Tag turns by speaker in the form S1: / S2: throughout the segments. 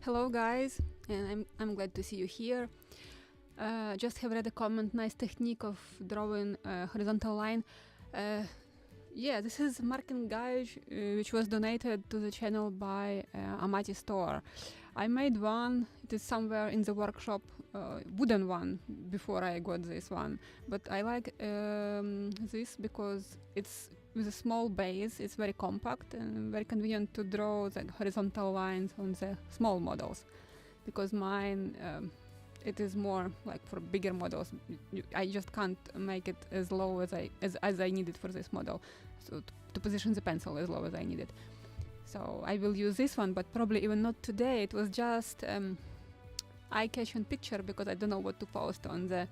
S1: Hello guys, and I'm glad to see you here. Just have read a comment, nice technique of drawing a horizontal line. Yeah, this is marking gauge which was donated to the channel by Amati Store. I made one, it is somewhere in the workshop, wooden one, before I got this one. But I like this because it's with a small base, it's very compact and very convenient to draw the horizontal lines on the small models. Because mine, it is more like for bigger models. I just can't make it as low as I need it for this model. So to position the pencil as low as I need it. So I will use this one, but probably even not today. It was just eye-catching picture because I don't know what to post on the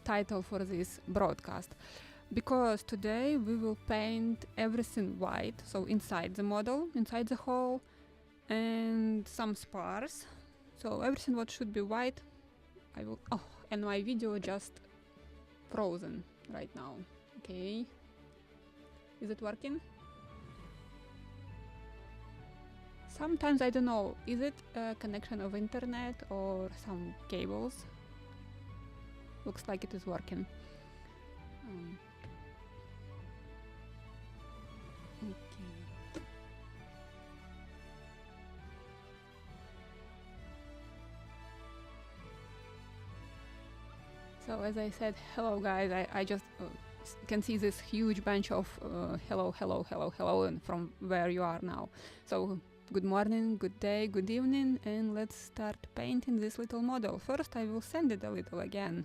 S1: title for this broadcast. Because today we will paint everything white, so inside the model, inside the hole, and some spars. So everything what should be white, I will. Oh, and my video just frozen right now. Okay, is it working? Sometimes I don't know. Is it a connection of internet or some cables? Looks like it is working. Okay. So as I said, hello guys, I just can see this huge bunch of hello, hello, hello, hello, and from where you are now. So good morning, good day, good evening, and let's start painting this little model. First I will sand it a little again.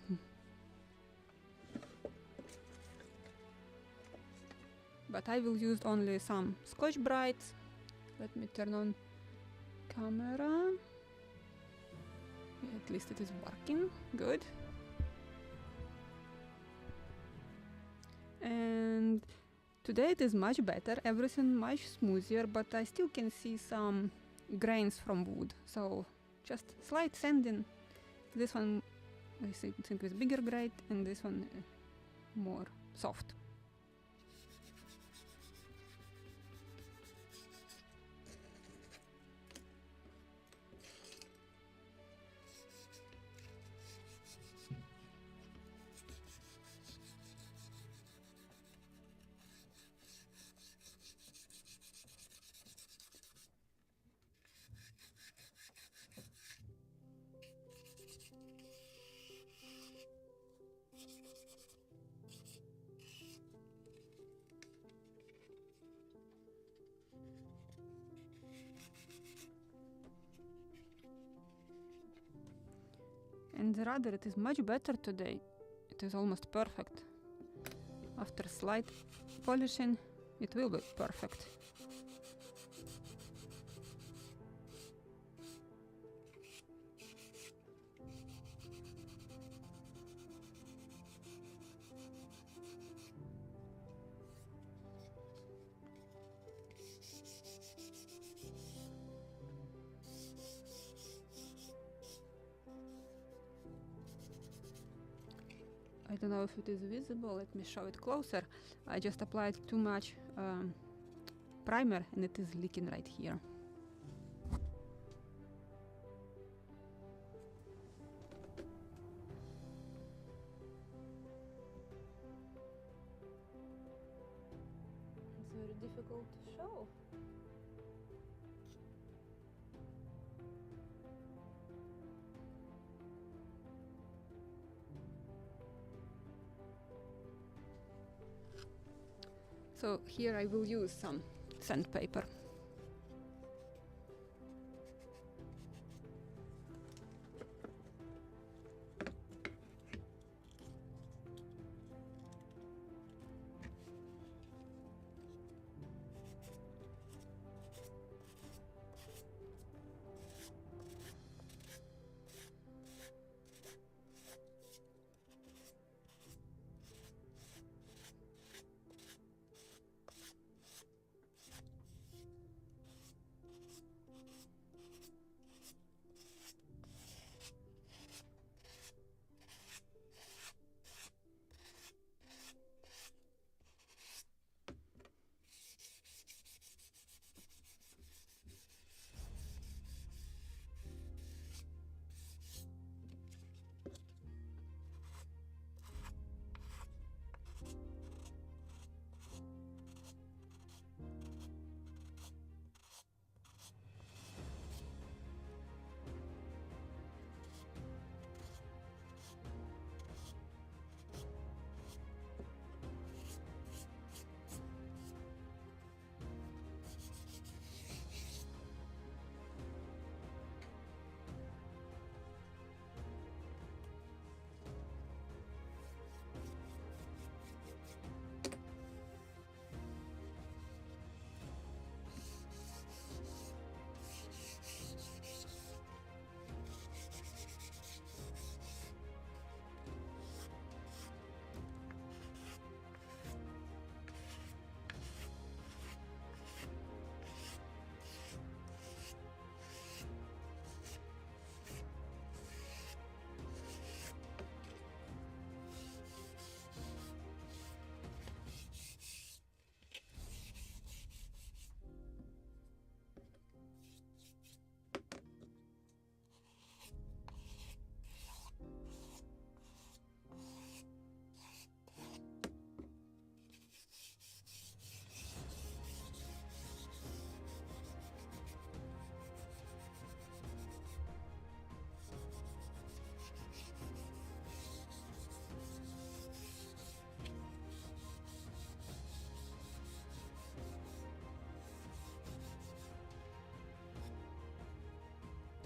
S1: But I will use only some Scotch Brights. Let me turn on camera. At least it is working. Good. And today it is much better, everything much smoother, but I still can see some grains from wood. So just slight sanding. This one I think with bigger grade, and this one more soft. And the rudder, it is much better today. It is almost perfect. After slight polishing, it will be perfect. I don't know if it is visible, let me show it closer. I just applied too much primer and it is leaking right here. It's very difficult to show. So here I will use some sandpaper.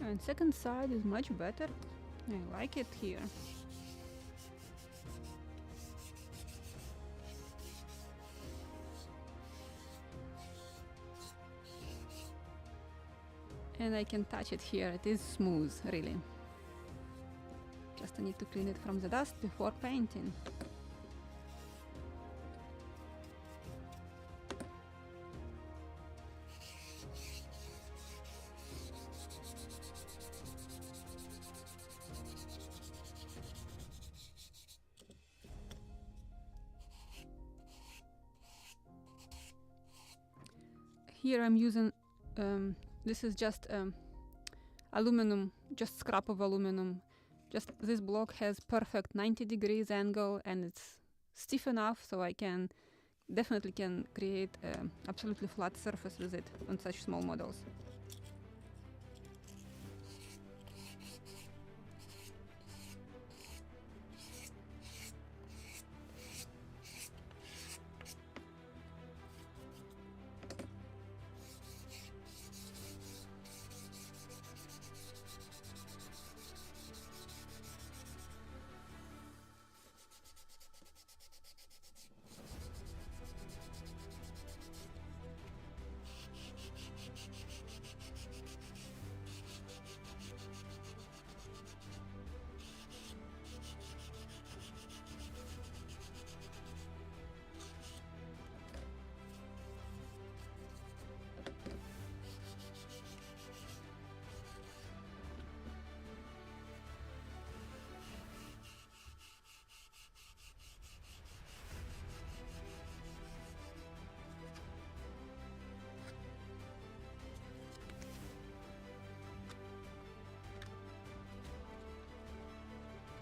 S1: And second side is much better. I like it here. And I can touch it here. It is smooth, really. Just I need to clean it from the dust before painting. Here I'm using, this is just aluminum, just scrap of aluminum. Just this block has perfect 90 degrees angle and it's stiff enough so I can definitely can create absolutely flat surface with it on such small models.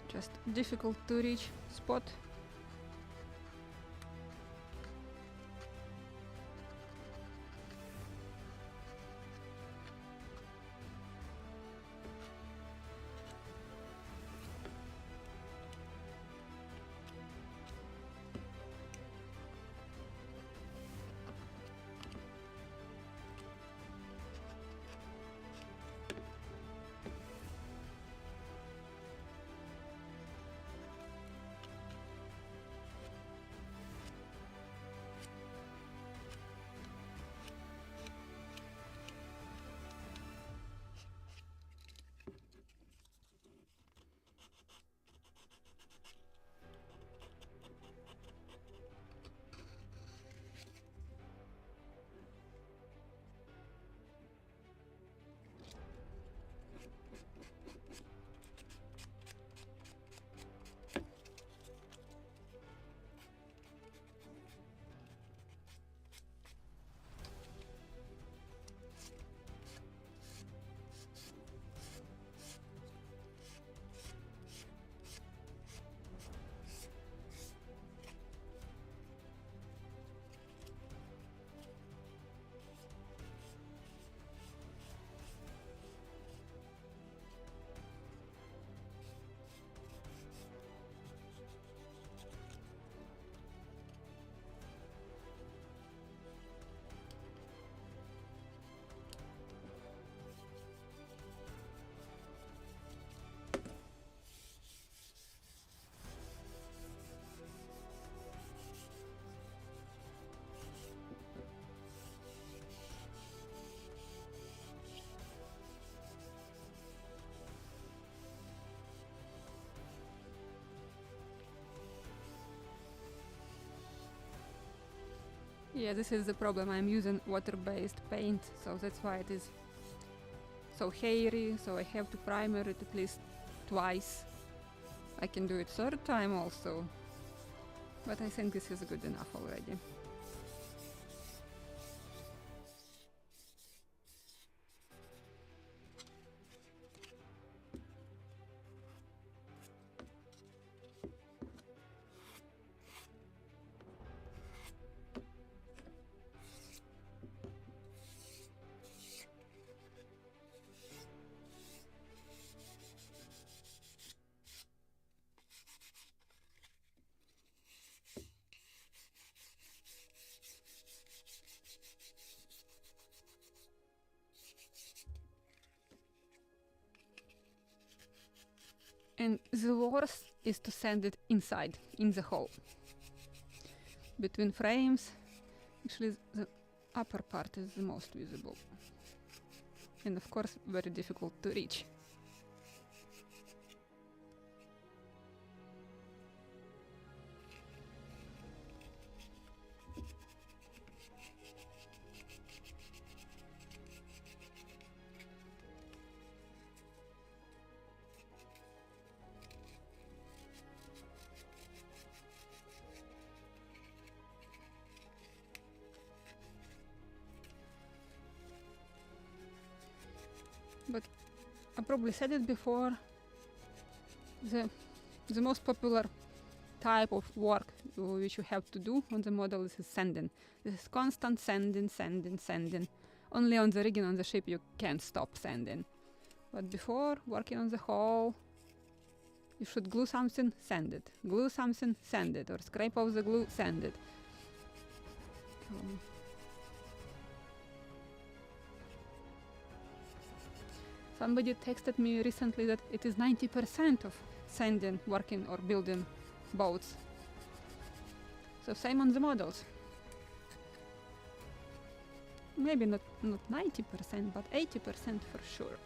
S1: Just difficult to reach spot. Yeah, this is the problem. I'm using water-based paint, so that's why it is so hairy, so I have to primer it at least twice. I can do it third time also, but I think this is good enough already. And the worst is to sand it inside, in the hole. Between frames, actually the upper part is the most visible. And of course, very difficult to reach. But I probably said it before, the most popular type of work which you have to do on the model is sanding. This is constant sanding, sanding, sanding. Only on the rigging on the ship you can't stop sanding. But before working on the hull, you should glue something, sand it. Glue something, sand it. Or scrape off the glue, sand it. Somebody texted me recently that it is 90% of sanding, working or building boats. So same on the models. Maybe not 90%, but 80% for sure.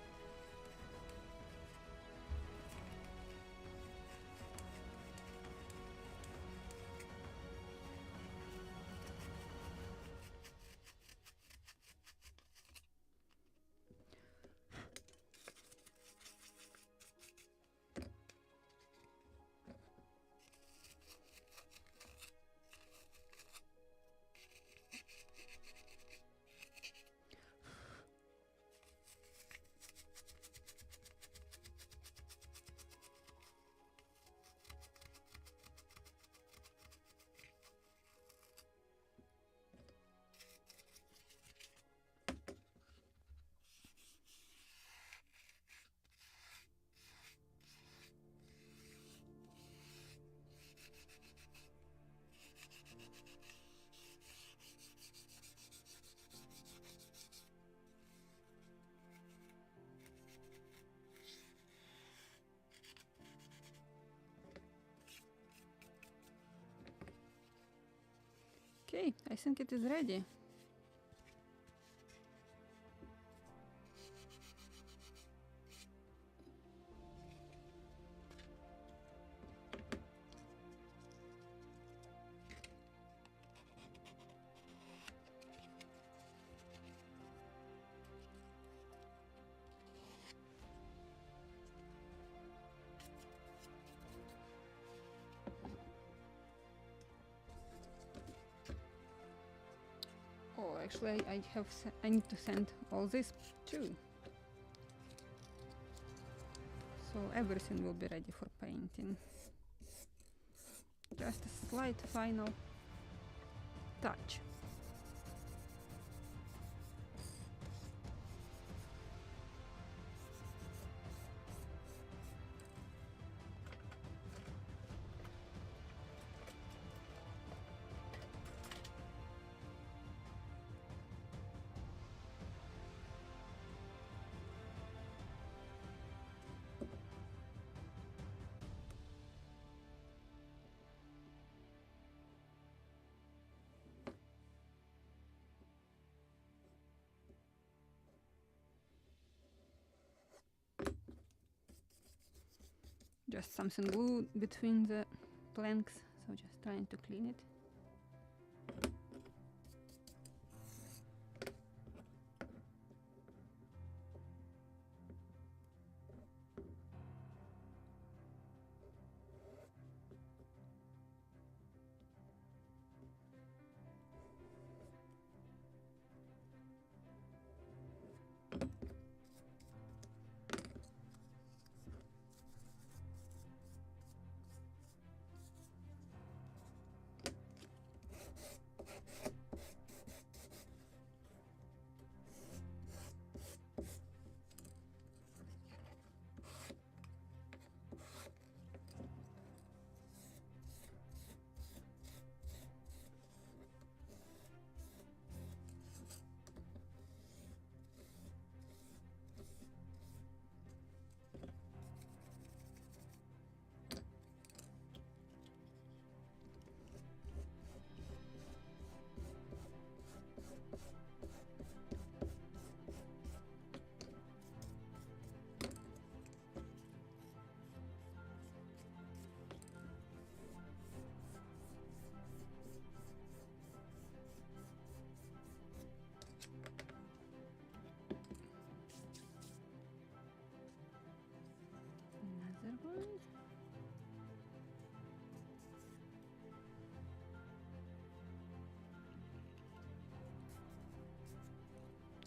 S1: Okay, I think it is ready. Oh, actually, I need to send all this too. So everything will be ready for painting. Just a slight final touch. Just something glued between the planks, so just trying to clean it.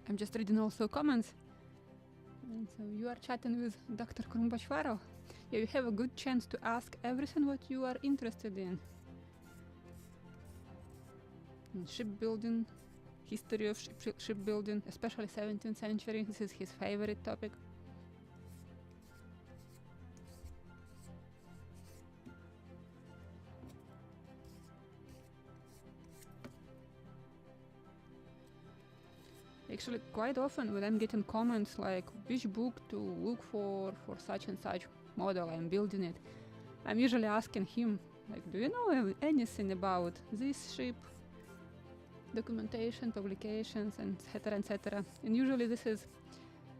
S1: I'm just reading also comments. And so you are chatting with Dr. Batchvarov. Yeah, you have a good chance to ask everything what you are interested in shipbuilding, history of shipbuilding, especially 17th century. This is his favorite topic. Actually, quite often when I'm getting comments like which book to look for such and such model, I'm building it, I'm usually asking him, like, do you know anything about this ship? Documentation, publications, and etc., etc. And usually this is,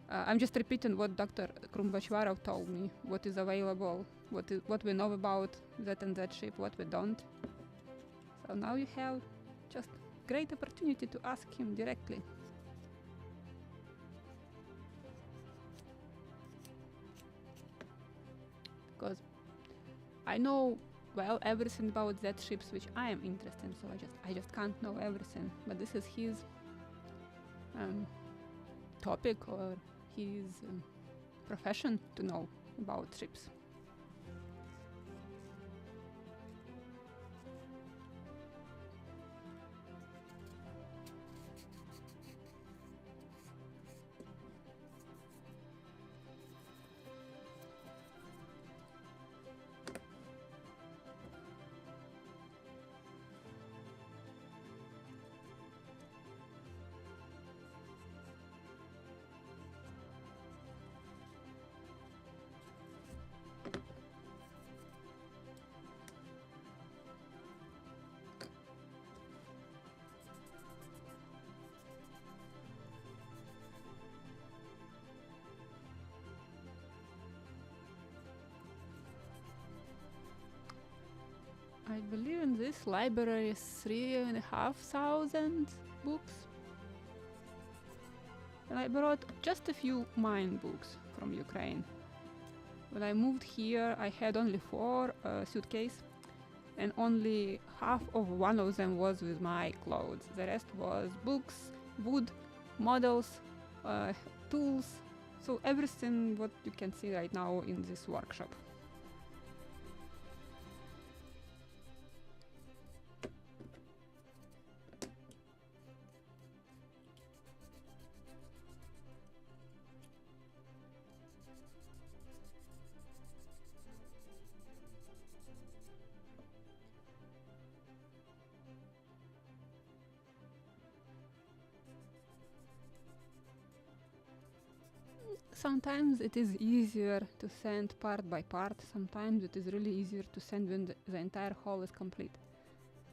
S1: I'm just repeating what Dr. Batchvarov told me, what is available, what we know about that and that ship, what we don't. So now you have just great opportunity to ask him directly. Because I know well everything about that ships which I am interested in, so I just can't know everything. But this is his topic or his profession to know about ships. I believe in this library is 3,500 books. And I brought just a few mine books from Ukraine. When I moved here, I had only 4 suitcases, and only half of one of them was with my clothes. The rest was books, wood, models, tools, so everything what you can see right now in this workshop. Sometimes it is easier to send part by part, sometimes it is really easier to send when the entire hull is complete.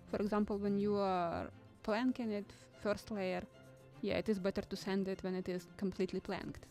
S1: For example, when you are planking it, first layer, yeah, it is better to send it when it is completely planked.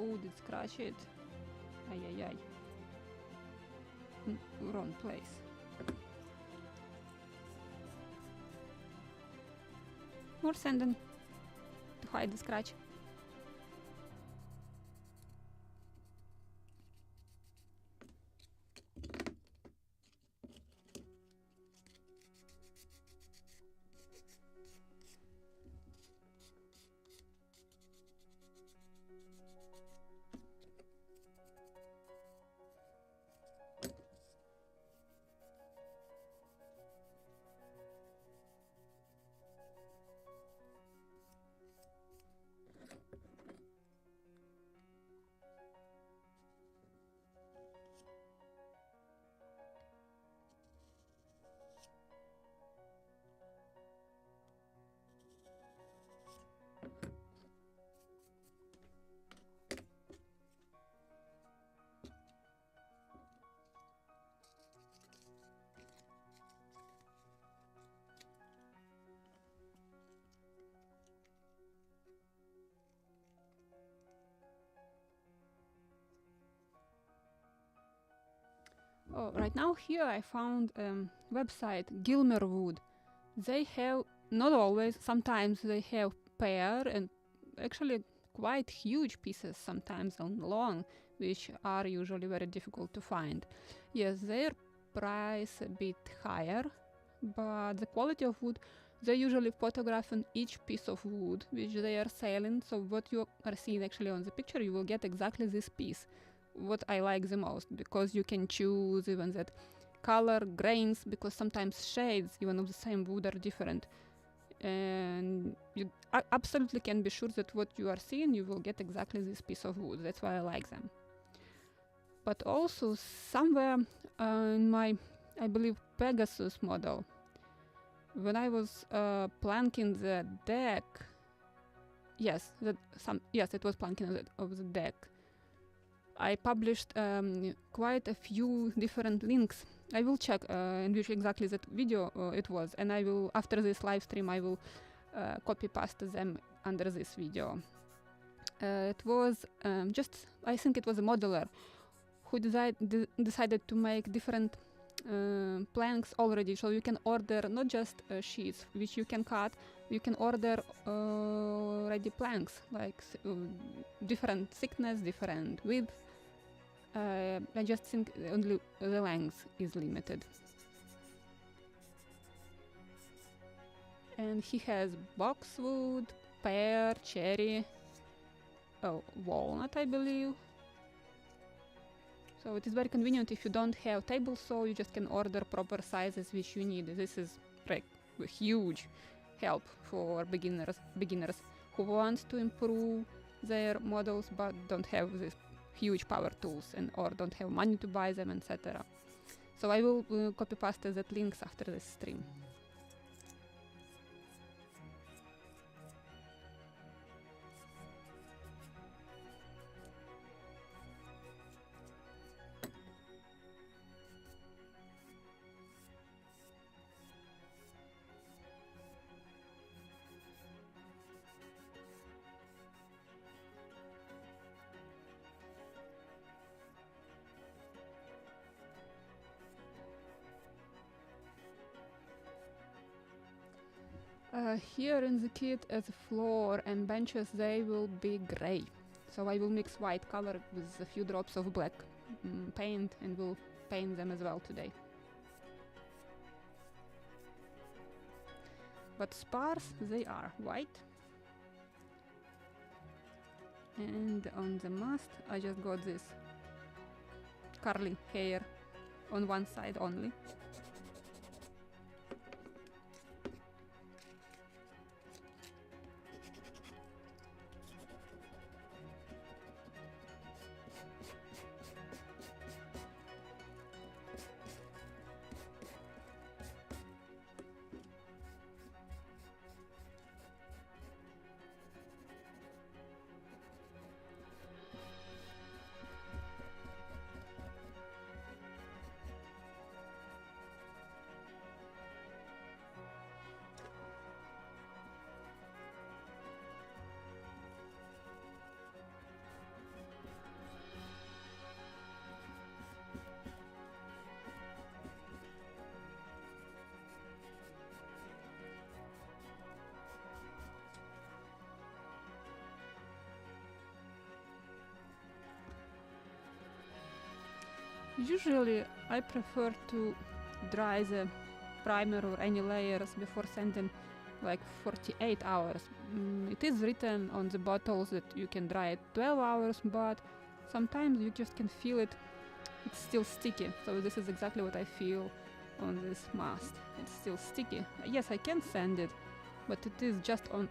S1: Oh, did scratch it. Ay, ay, ay. Wrong place. More sanding to hide the scratch. Oh, right now here I found website Gilmer Wood. They have, not always, sometimes they have pair and actually quite huge pieces, sometimes on long, which are usually very difficult to find. Yes, their price a bit higher, but the quality of wood, they usually photograph on each piece of wood which they are selling, so what you are seeing actually on the picture, you will get exactly this piece. What I like the most, because you can choose even that color, grains, because sometimes shades even of the same wood are different. And you absolutely can be sure that what you are seeing, you will get exactly this piece of wood. That's why I like them. But also somewhere in my, I believe, Pegasus model, when I was planking the deck, yes, it was planking of the deck, I published quite a few different links. I will check in which exactly that video it was, and I will, after this live stream, I will copy paste them under this video. It was I think it was a modeler who decided to make different planks already, so you can order not just sheets which you can cut, you can order already planks, like different thickness, different width. I just think only the length is limited. And he has boxwood, pear, cherry, walnut, I believe. So it is very convenient if you don't have table saw, you just can order proper sizes which you need. This is like a huge help for beginners who want to improve their models but don't have these huge power tools or don't have money to buy them, etc. So I will copy paste that links after this stream. Here in the kit, as a floor and benches, they will be gray. So I will mix white color with a few drops of black paint and will paint them as well today. But sparse they are, white. And on the mast, I just got this curly hair on one side only. Usually I prefer to dry the primer or any layers before sending like 48 hours. It is written on the bottles that you can dry it 12 hours, but sometimes you just can feel it, it's still sticky. So this is exactly what I feel on this mast. It's still sticky. Yes, I can sand it, but it is just on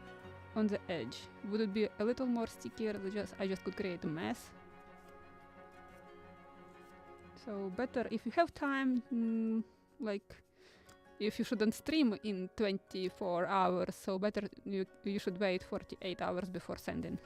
S1: the edge. Would it be a little more stickier? I just could create a mess. So better if you have time, like if you shouldn't stream in 24 hours, so better you should wait 48 hours before sending.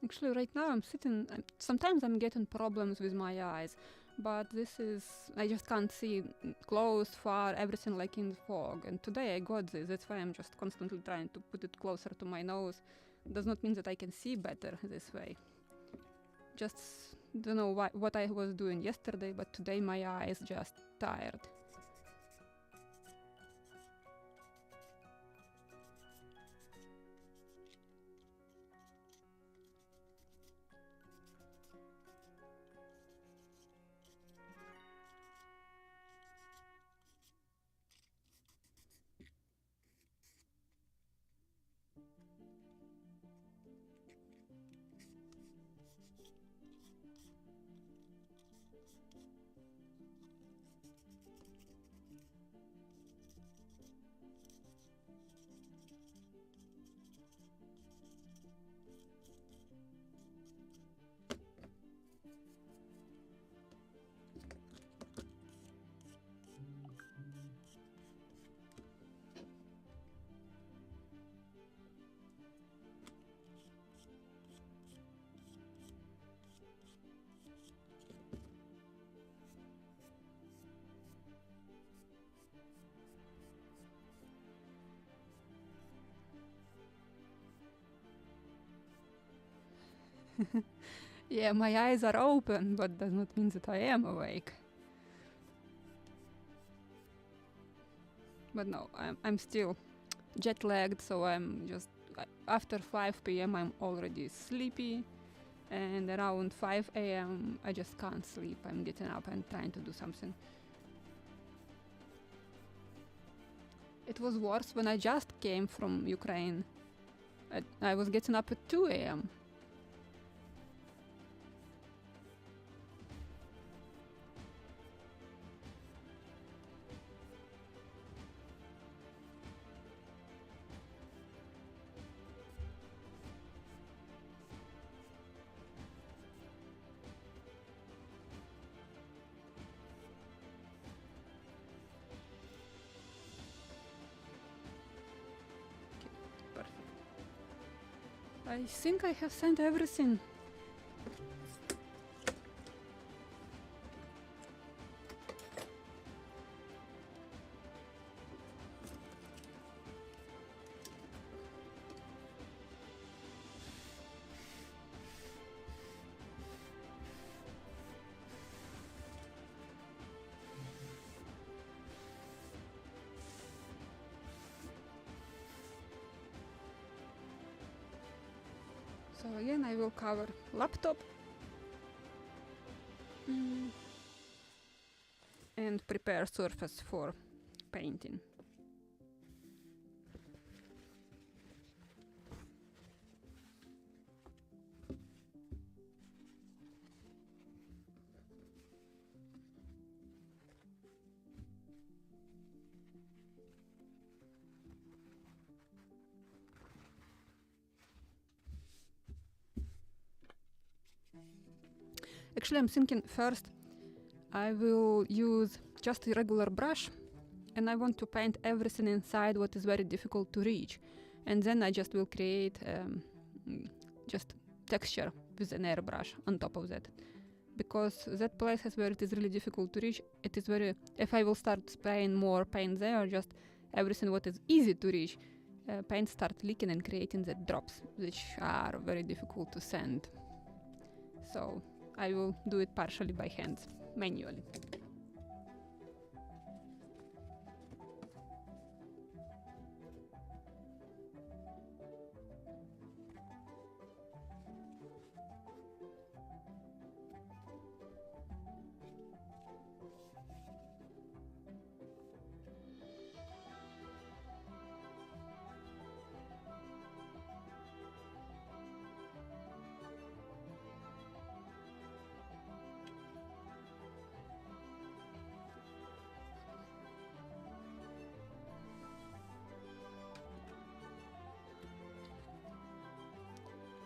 S1: Actually, right now I'm sitting. Sometimes I'm getting problems with my eyes, but this is. I just can't see close, far, everything like in fog. And today I got this. That's why I'm just constantly trying to put it closer to my nose. Does not mean that I can see better this way. Just don't know what I was doing yesterday, but today my eyes just tired. Yeah, my eyes are open, but does not mean that I am awake. But no, I'm still jet lagged, so I'm just after 5 p.m. I'm already sleepy, and around 5 a.m. I just can't sleep. I'm getting up and trying to do something. It was worse when I just came from Ukraine. I was getting up at 2 a.m. I think I have sent everything. So again, I will cover laptop and prepare surface for painting. Actually, I'm thinking first I will use just a regular brush, and I want to paint everything inside what is very difficult to reach, and then I just will create just texture with an airbrush on top of that, because that places where it is really difficult to reach, it is very, if I will start spraying more paint there, just everything what is easy to reach, paint start leaking and creating the drops, which are very difficult to sand. So I will do it partially by hand, manually.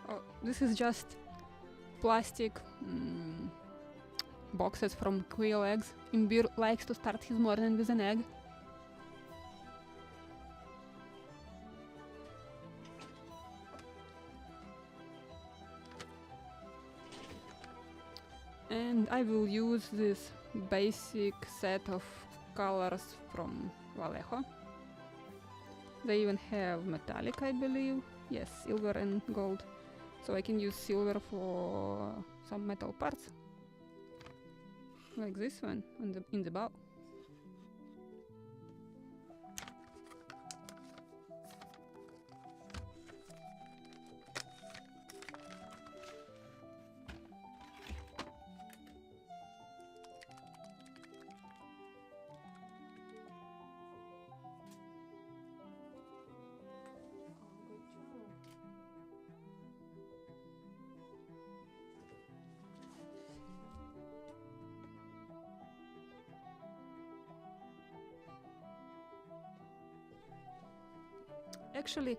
S1: Oh, this is just plastic boxes from quail eggs. Imbir likes to start his morning with an egg. And I will use this basic set of colors from Vallejo. They even have metallic, I believe. Yes, silver and gold. So I can use silver for some metal parts. Like this one in the bow. Actually,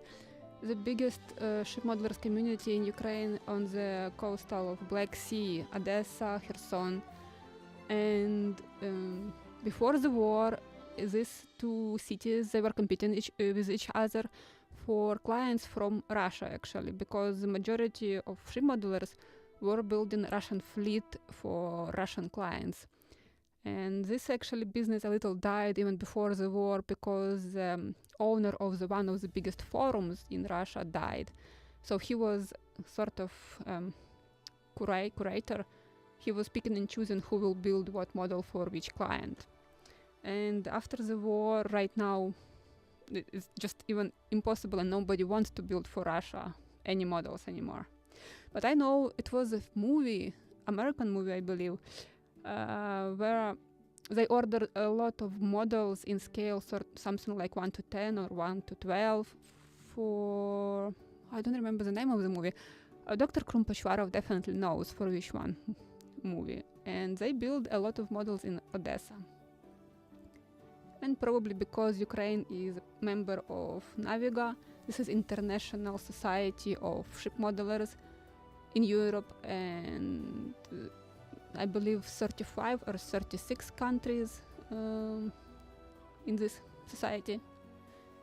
S1: the biggest ship modelers community in Ukraine on the coastal of Black Sea, Odessa, Kherson, and before the war, these two cities, they were competing with each other for clients from Russia, actually, because the majority of ship modelers were building Russian fleet for Russian clients. And this actually business a little died even before the war because owner of one of the biggest forums in Russia died. So he was sort of curator. He was picking and choosing who will build what model for which client. And after the war, right now, it's just even impossible and nobody wants to build for Russia any models anymore. But I know it was a movie, American movie, I believe, where they ordered a lot of models in scale, something like 1 to 10 or 1 to 12 for... I don't remember the name of the movie. Dr. Batchvarov definitely knows for which one movie. And they built a lot of models in Odessa. And probably because Ukraine is a member of Naviga, this is International Society of Ship Modelers in Europe, and I believe 35 or 36 countries in this society.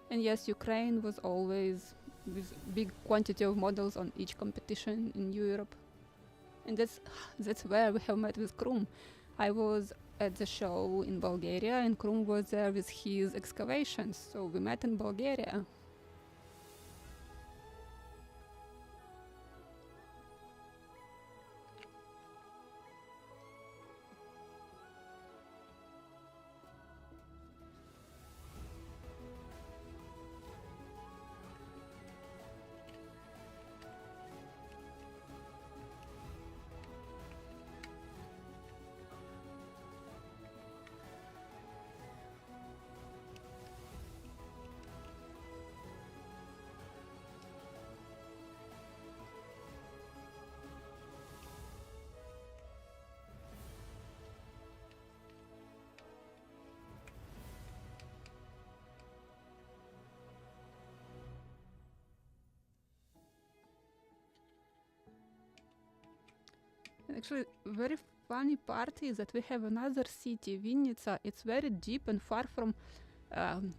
S1: And yes, Ukraine was always with big quantity of models on each competition in Europe. And that's where we have met with Krum. I was at the show in Bulgaria and Krum was there with his excavations, so we met in Bulgaria. And actually, very funny part is that we have another city, Vinnytsia. It's very deep and far from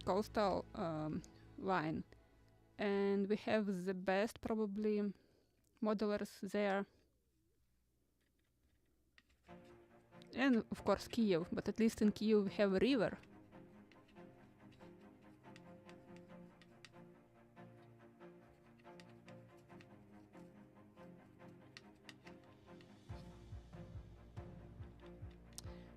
S1: coastal line. And we have the best, probably, modelers there. And, of course, Kiev. But at least in Kiev we have a river.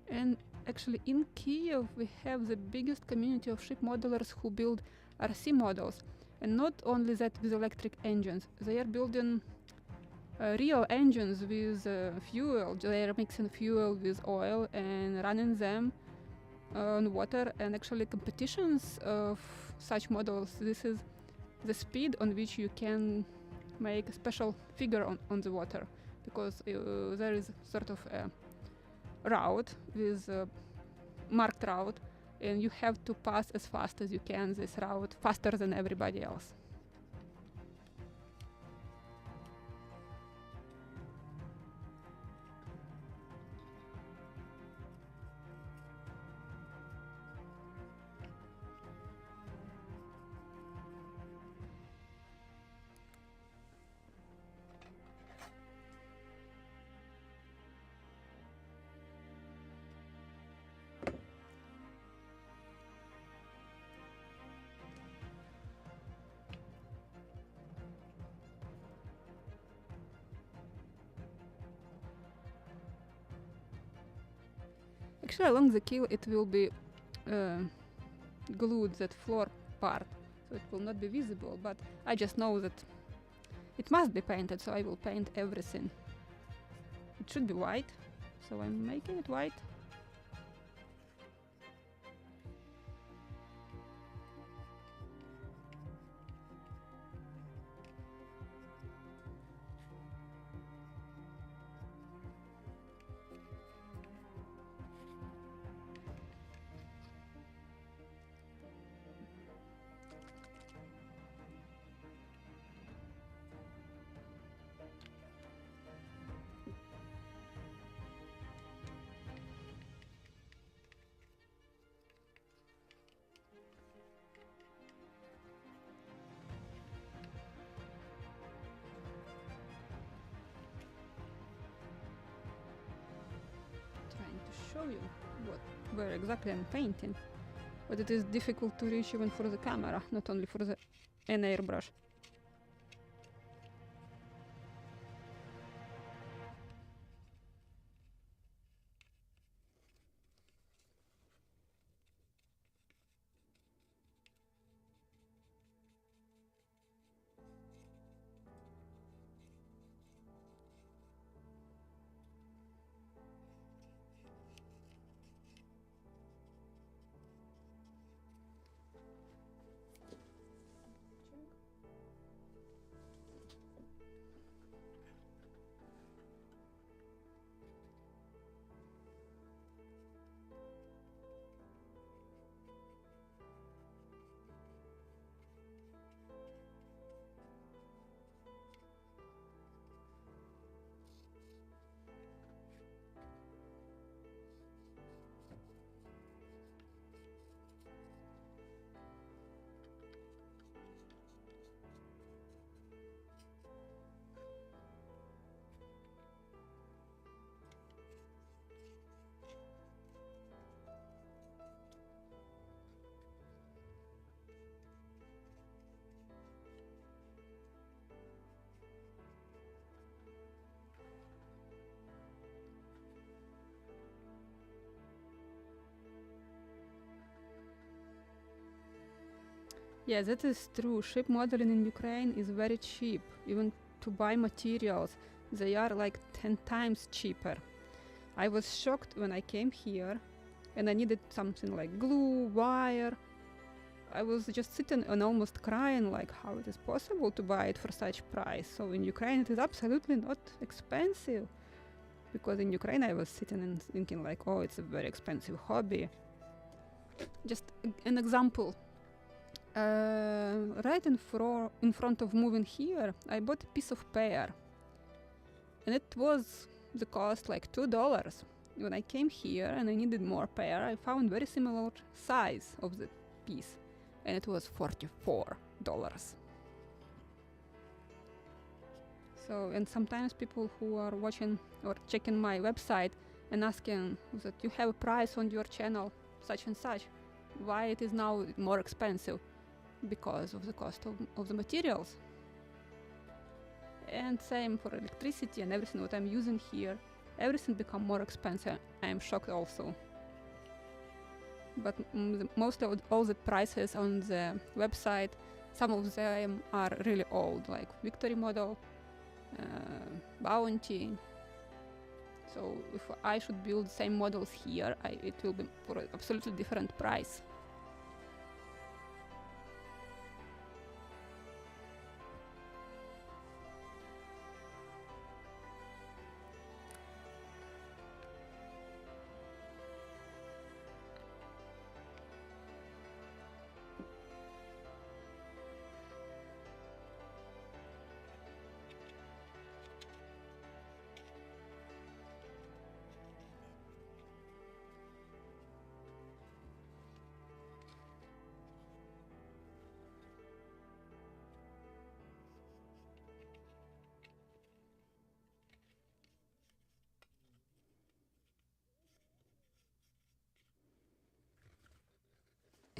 S1: And actually in Kiev we have the biggest community of ship modelers who build RC models. And not only that with electric engines, they are building real engines with fuel. They are mixing fuel with oil and running them on water. And actually competitions of such models, this is the speed on which you can make a special figure on the water, because there is sort of a route with marked route, and you have to pass as fast as you can this route, faster than everybody else. Actually, along the keel it will be glued, that floor part, so it will not be visible, but I just know that it must be painted, so I will paint everything. It should be white, so I'm making it white. Show you where exactly I'm painting, but it is difficult to reach even for the camera, not only for an airbrush. Yeah, that is true. Ship modeling in Ukraine is very cheap. Even to buy materials, they are like 10 times cheaper. I was shocked when I came here and I needed something like glue, wire. I was just sitting and almost crying, like how it is possible to buy it for such price. So in Ukraine it is absolutely not expensive. Because in Ukraine I was sitting and thinking like, oh, it's a very expensive hobby. Just an example. Right in front of moving here, I bought a piece of pear, and it was the cost like $2. When I came here and I needed more pear, I found very similar size of the piece, and it was $44. So, and sometimes people who are watching or checking my website and asking that you have a price on your channel, such and such, why it is now more expensive? Because of the cost of the materials. And same for electricity and everything what I'm using here. Everything become more expensive. I am shocked also. But mostly all the prices on the website, some of them are really old, like Victory model, Bounty. So if I should build same models here, it will be for an absolutely different price.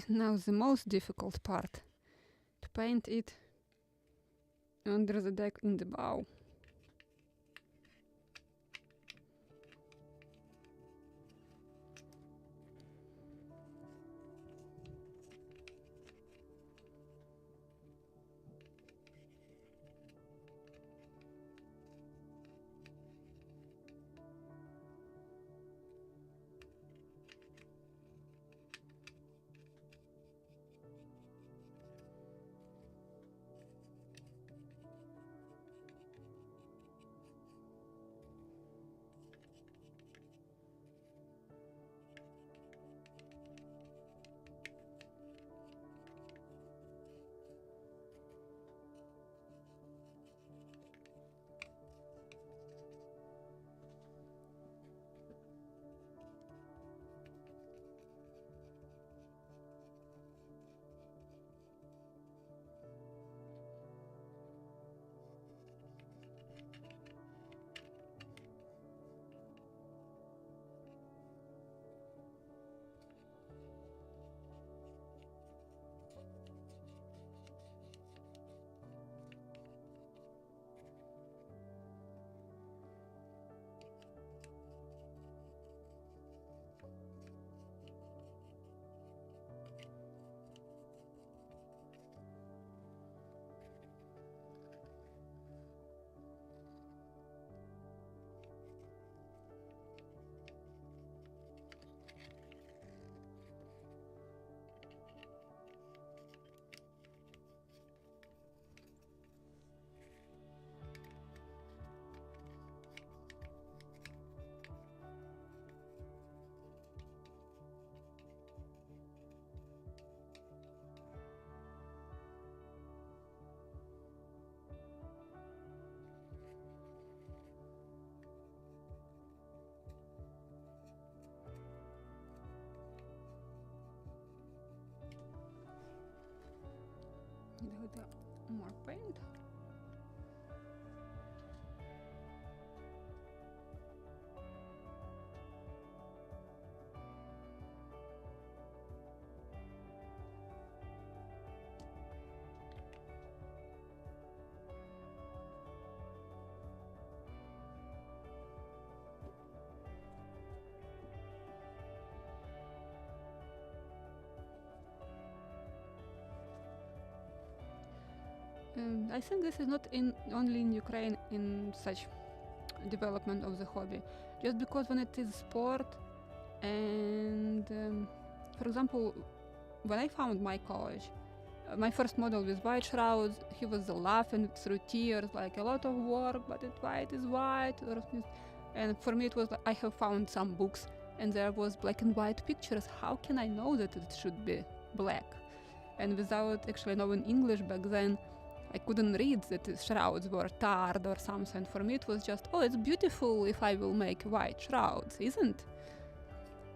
S1: Now the most difficult part, to paint it under the deck in the bow. Need a little more paint. I think this is not only in Ukraine in such development of the hobby. Just because when it is sport, and for example, when I found my coach, my first model with white shrouds, he was laughing through tears, like a lot of work, but it is white. And for me, it was like I have found some books, and there was black and white pictures. How can I know that it should be black? And without actually knowing English back then, I couldn't read that the shrouds were tarred or something. For me, it was just, oh, it's beautiful if I will make white shrouds, isn't?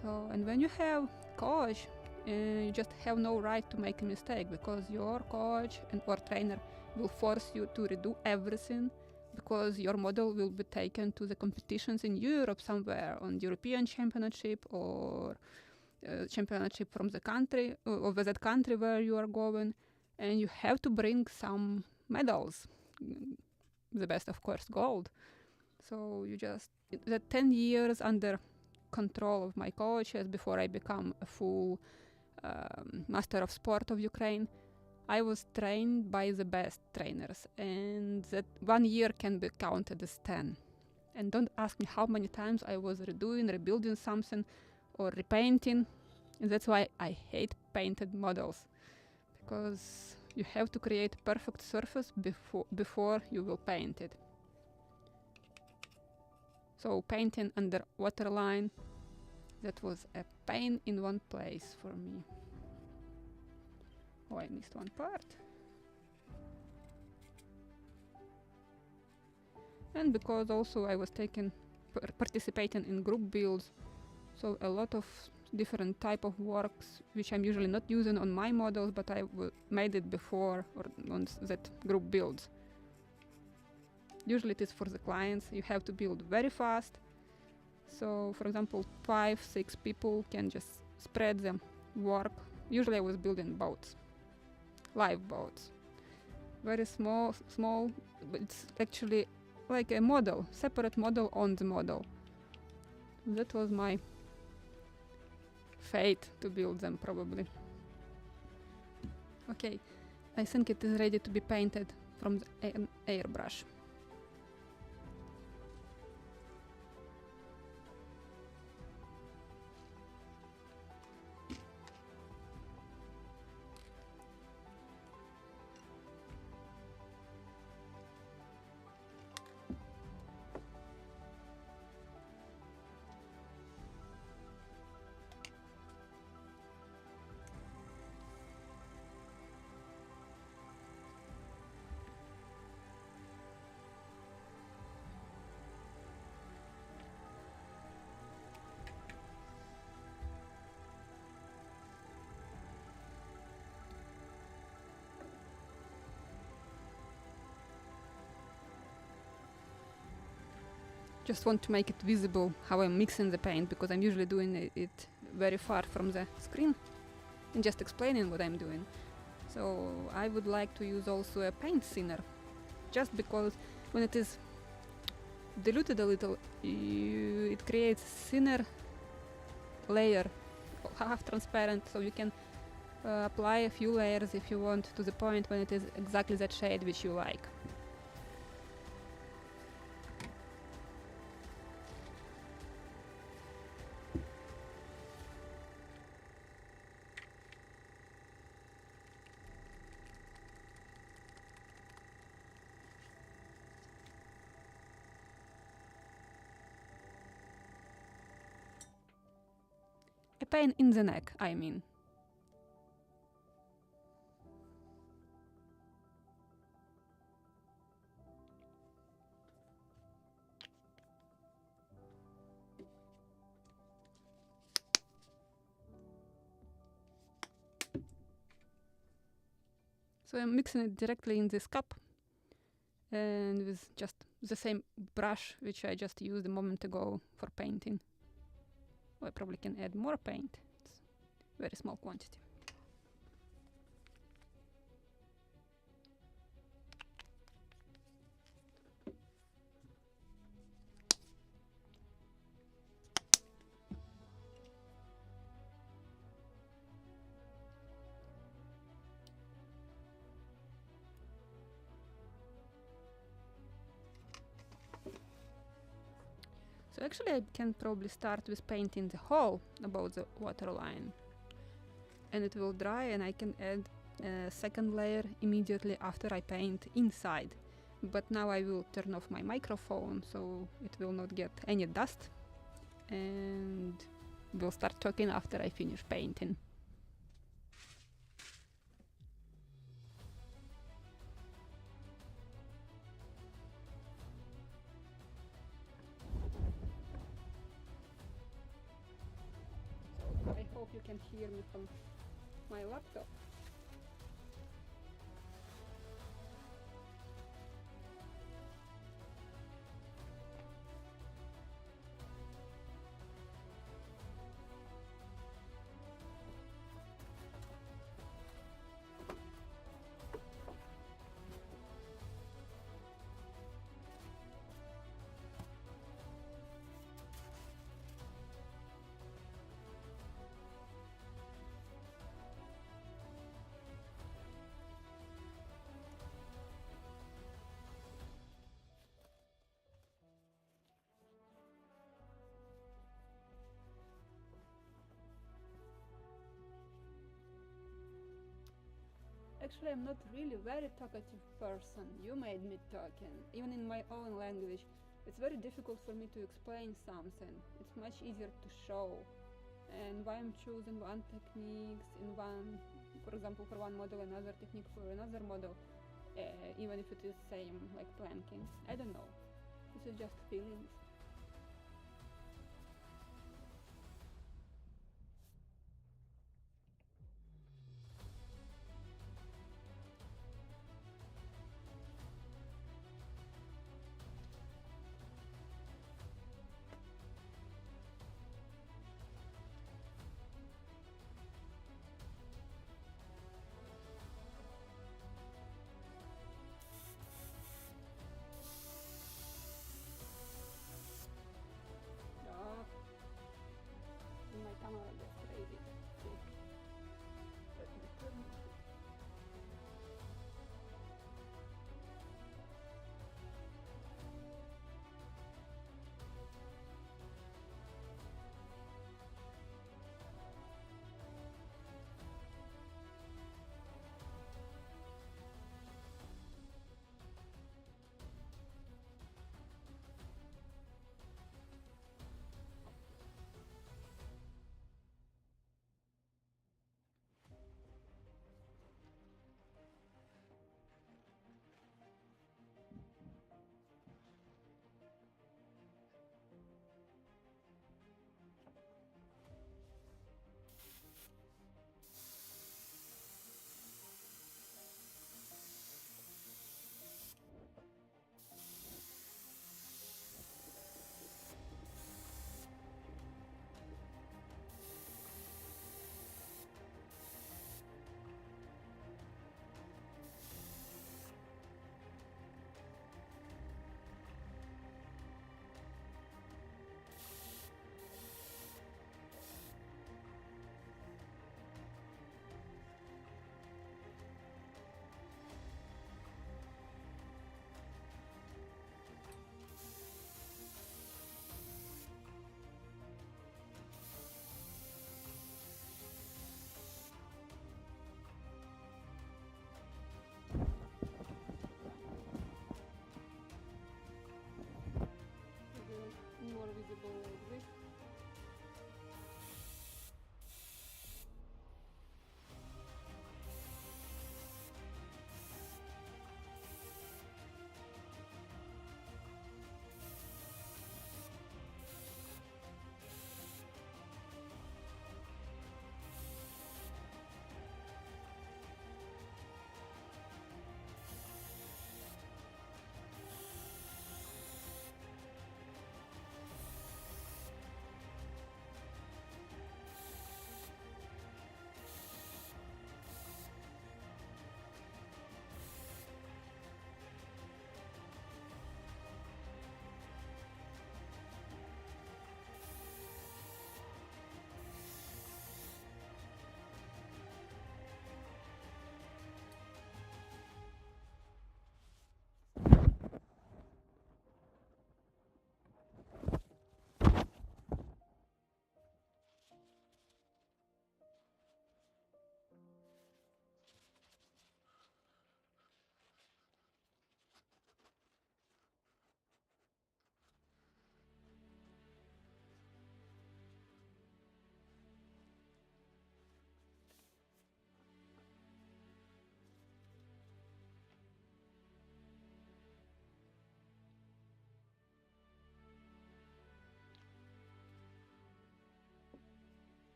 S1: So, and when you have coach, you just have no right to make a mistake, because your coach or trainer will force you to redo everything, because your model will be taken to the competitions in Europe somewhere, on European championship or championship from the country, or that country where you are going. And you have to bring some medals. The best, of course, gold. So you just, the 10 years under control of my coaches before I become a full master of sport of Ukraine, I was trained by the best trainers. And that 1 year can be counted as 10. And don't ask me how many times I was redoing, rebuilding something, or repainting. And that's why I hate painted models. Because you have to create perfect surface before you will paint it. So painting under waterline, that was a pain in one place for me. Oh, I missed one part. And because also I was participating in group builds, so a lot of different type of works which I'm usually not using on my models, but I made it before or on that group builds. Usually it is for the clients. You have to build very fast. So for example, 5-6 people can just spread the work. Usually I was building boats, live boats. Very small, but it's actually like a model, separate model on the model. That was my fate to build them, probably. Okay, I think it is ready to be painted from the airbrush. Just want to make it visible how I'm mixing the paint, because I'm usually doing it very far from the screen and just explaining what I'm doing. So I would like to use also a paint thinner, just because when it is diluted a little, it creates thinner layer, half transparent, so you can apply a few layers if you want, to the point when it is exactly that shade which you like. A pain in the neck, I mean. So I'm mixing it directly in this cup, and with just the same brush which I just used a moment ago for painting. I probably can add more paint. It's very small quantity. So actually I can probably start with painting the hole above the waterline, and it will dry, and I can add a second layer immediately after I paint inside. But now I will turn off my microphone so it will not get any dust, and we'll start talking after I finish painting. I hope you can hear me from my laptop. Actually, I'm not really very talkative person. You made me talking, even in my own language. It's very difficult for me to explain something. It's much easier to show. And why I'm choosing one technique in one, for example, for one model, another technique for another model, even if it is same, like planking. I don't know. This is just feelings. My camera gets crazy. Let me turn it. More visible like this.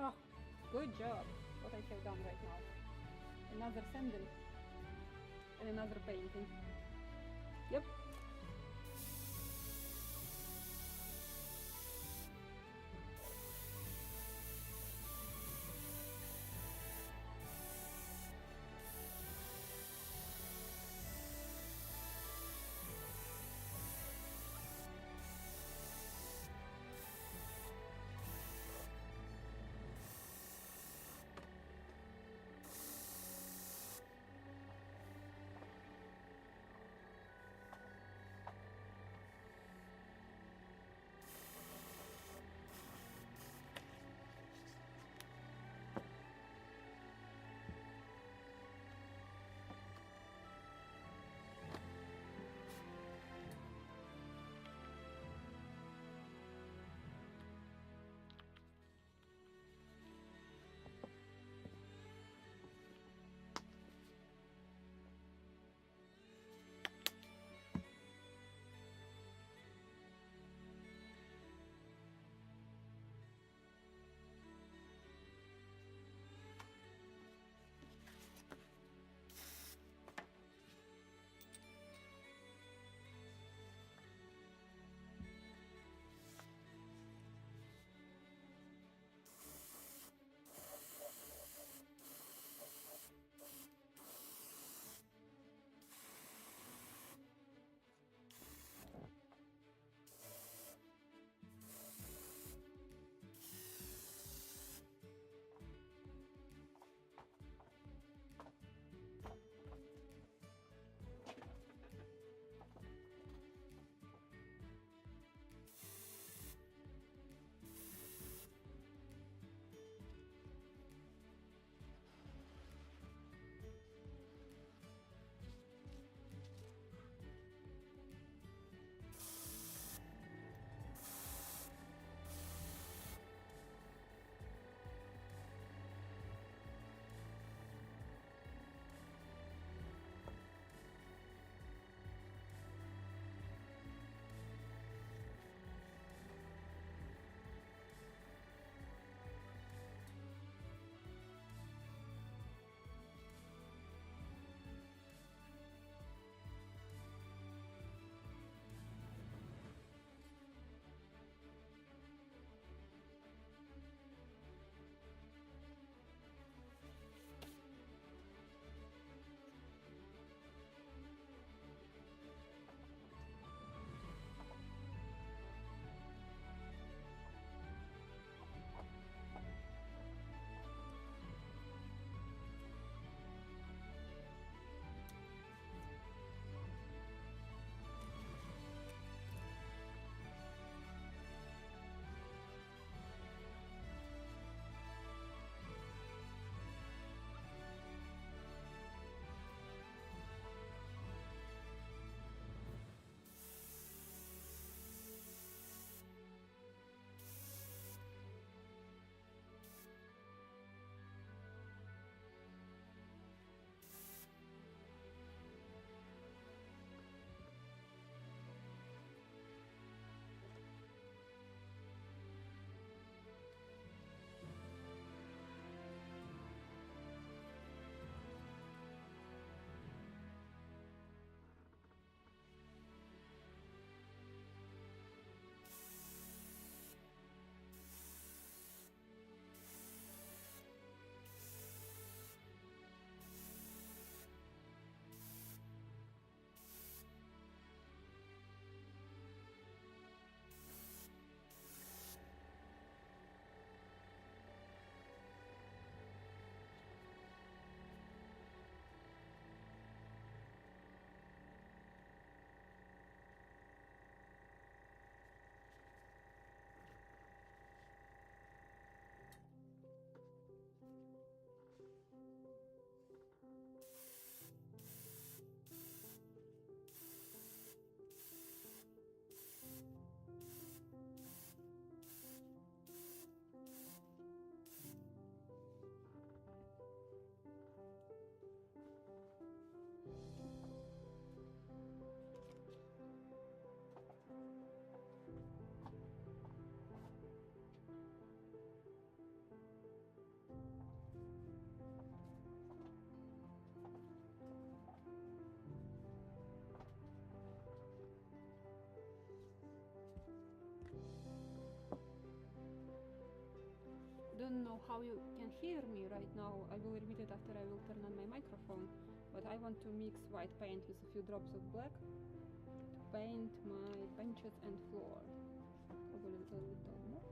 S1: Ah, good job. What I have done right now. Another sandal and another painting. Yep. don't know how you can hear me right now. I will repeat it after I will turn on my microphone. But I want to mix white paint with a few drops of black to paint my benches and floor. Probably a little bit more.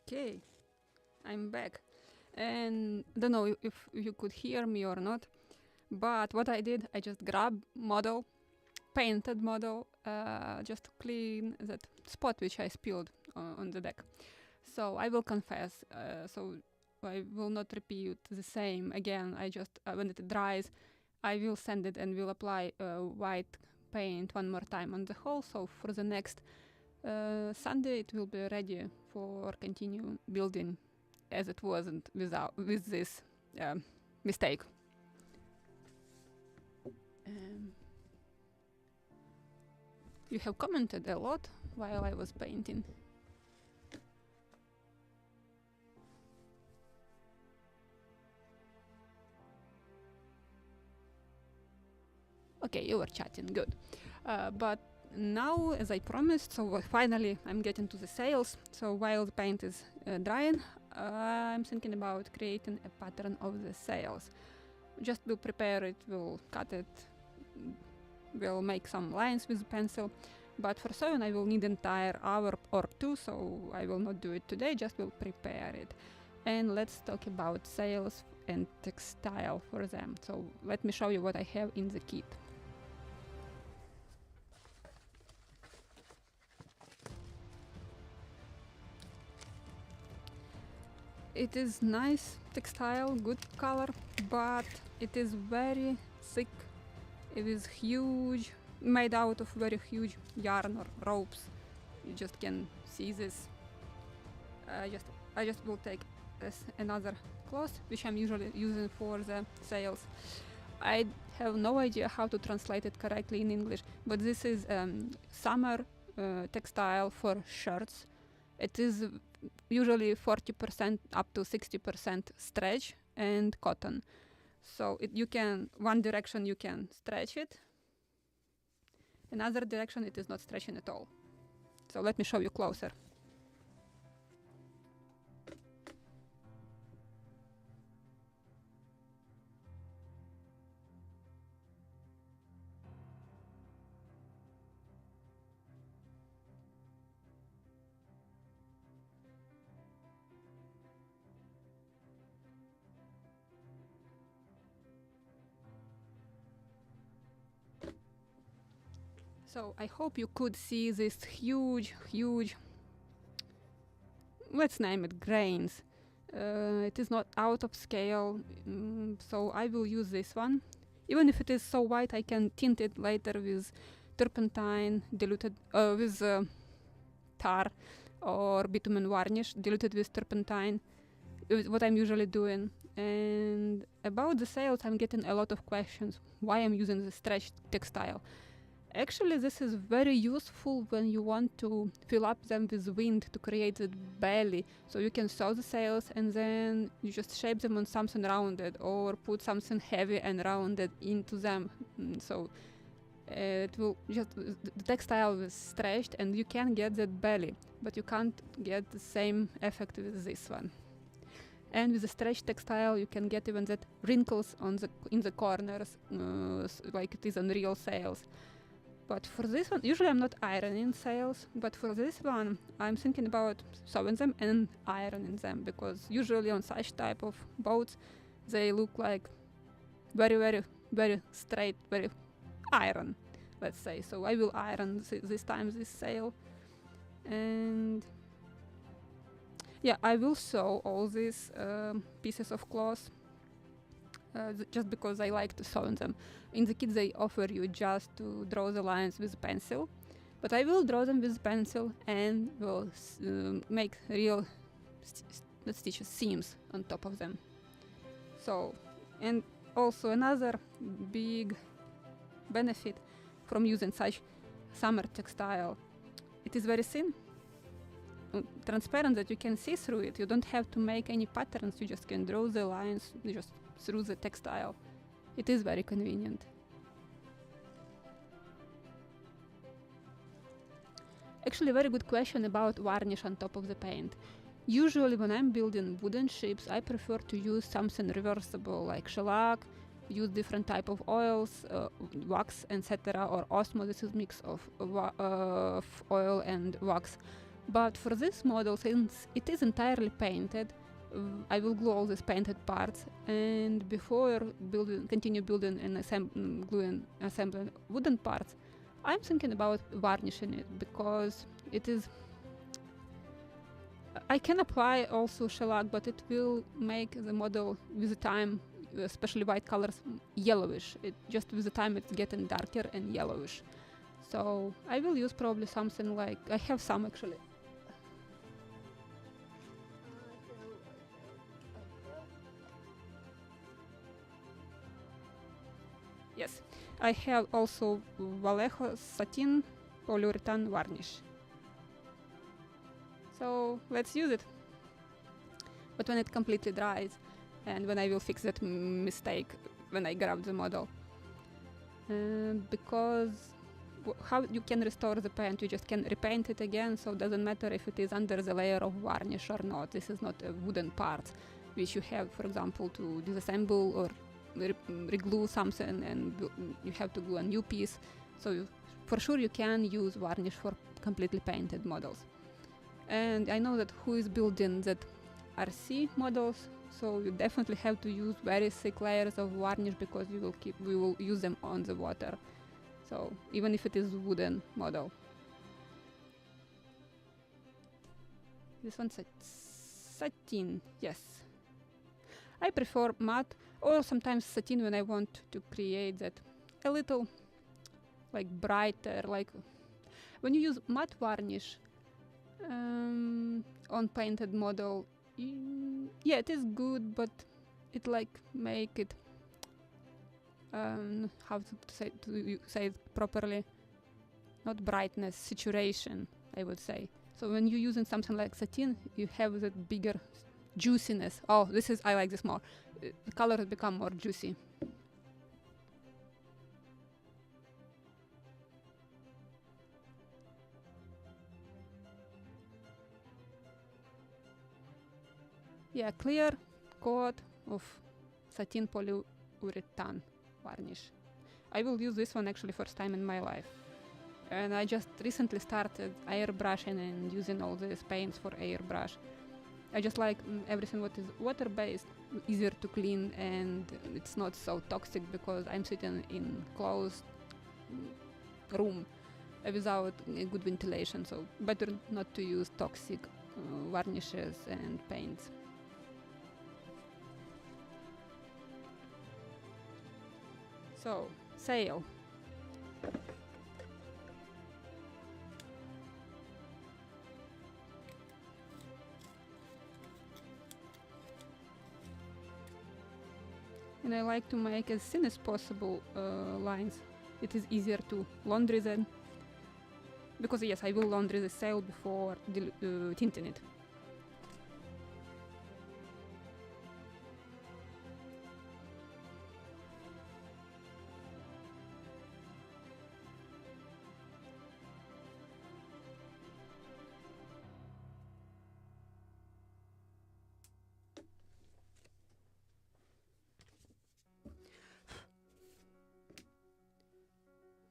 S1: Okay, I'm back. And I don't know if you could hear me or not, but what I did, I just grabbed model, painted model, just to clean that spot which I spilled on the deck. So I will confess, so I will not repeat the same again. I just, when it dries, I will sand it and will apply white paint one more time on the hole. So for the next Sunday it will be ready for continue building as it wasn't with this mistake. You have commented a lot while I was painting. Okay, you were chatting, good. But now, as I promised, so finally I'm getting to the sails. So while the paint is drying, I'm thinking about creating a pattern of the sails. Just will prepare it, will cut it, will make some lines with the pencil. But for sewing I will need entire hour or two, so I will not do it today, just will prepare it. And let's talk about sails and textile for them. So let me show you what I have in the kit. It is nice textile, good color, but it is very thick. It is huge, made out of very huge yarn or ropes. You just can see this. I just will take another cloth, which I'm usually using for the sails. I have no idea how to translate it correctly in English, but this is summer textile for shirts. It is usually 40% up to 60% stretch and cotton. So you can, one direction you can stretch it, another direction it is not stretching at all. So let me show you closer. So I hope you could see this huge, let's name it grains. It is not out of scale, so I will use this one. Even if it is so white, I can tint it later with turpentine diluted with tar or bitumen varnish diluted with turpentine, what I'm usually doing. And about the sails, I'm getting a lot of questions why I'm using the stretched textile. Actually, this is very useful when you want to fill up them with wind to create a belly. So you can sew the sails and then you just shape them on something rounded or put something heavy and rounded into them. So it will just, the textile is stretched and you can get that belly, but you can't get the same effect with this one. And with the stretched textile, you can get even that wrinkles in the corners, like it is on real sails. But for this one, usually I'm not ironing sails, but for this one, I'm thinking about sewing them and ironing them, because usually on such type of boats, they look like very straight, very iron, let's say. So I will iron this time this sail. And yeah, I will sew all these pieces of cloth just because I like to sew them. In the kit they offer you just to draw the lines with pencil, but I will draw them with pencil and will make real stitches, seams on top of them. So, and also another big benefit from using such summer textile, it is very thin, transparent, that you can see through it. You don't have to make any patterns, you just can draw the lines just through the textile. It is very convenient. Actually, very good question about varnish on top of the paint. Usually when I'm building wooden ships, I prefer to use something reversible like shellac, use different type of oils, wax, etc., or osmo. This is mix of oil and wax. But for this model, since it is entirely painted, I will glue all these painted parts, and before continue building and gluing assembling wooden parts, I'm thinking about varnishing it, because it is. I can apply also shellac, but it will make the model with the time, especially white colors, yellowish. Just with the time it's getting darker and yellowish. So I will use probably something like, I have some actually. Yes, I have also Vallejo satin polyurethane varnish. So let's use it. But when it completely dries, and when I will fix that mistake when I grab the model. Because how you can restore the paint, you just can repaint it again, so it doesn't matter if it is under the layer of varnish or not. This is not a wooden part which you have, for example, to disassemble or reglue something, and you have to glue a new piece. So for sure you can use varnish for completely painted models. And I know that who is building that RC models, so you definitely have to use very thick layers of varnish, because we will use them on the water. So even if it is wooden model. This one's satin, yes. I prefer matte or sometimes satin when I want to create that a little like brighter, like when you use matte varnish on painted model, yeah, it is good, but it like make it how to say it properly, not brightness, saturation, I would say. So when you're using something like satin, you have that bigger juiciness. Oh, I like this more. The colors become more juicy. Yeah, clear coat of satin polyurethane varnish. I will use this one actually first time in my life. And I just recently started airbrushing and using all these paints for airbrush. I just like everything what is water-based, easier to clean, and it's not so toxic, because I'm sitting in closed room without good ventilation, so better not to use toxic varnishes and paints. So, sail. And I like to make as thin as possible lines. It is easier to laundry then. Because yes, I will laundry the sail before tinting it.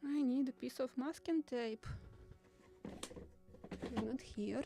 S1: I need a piece of masking tape. It's not here.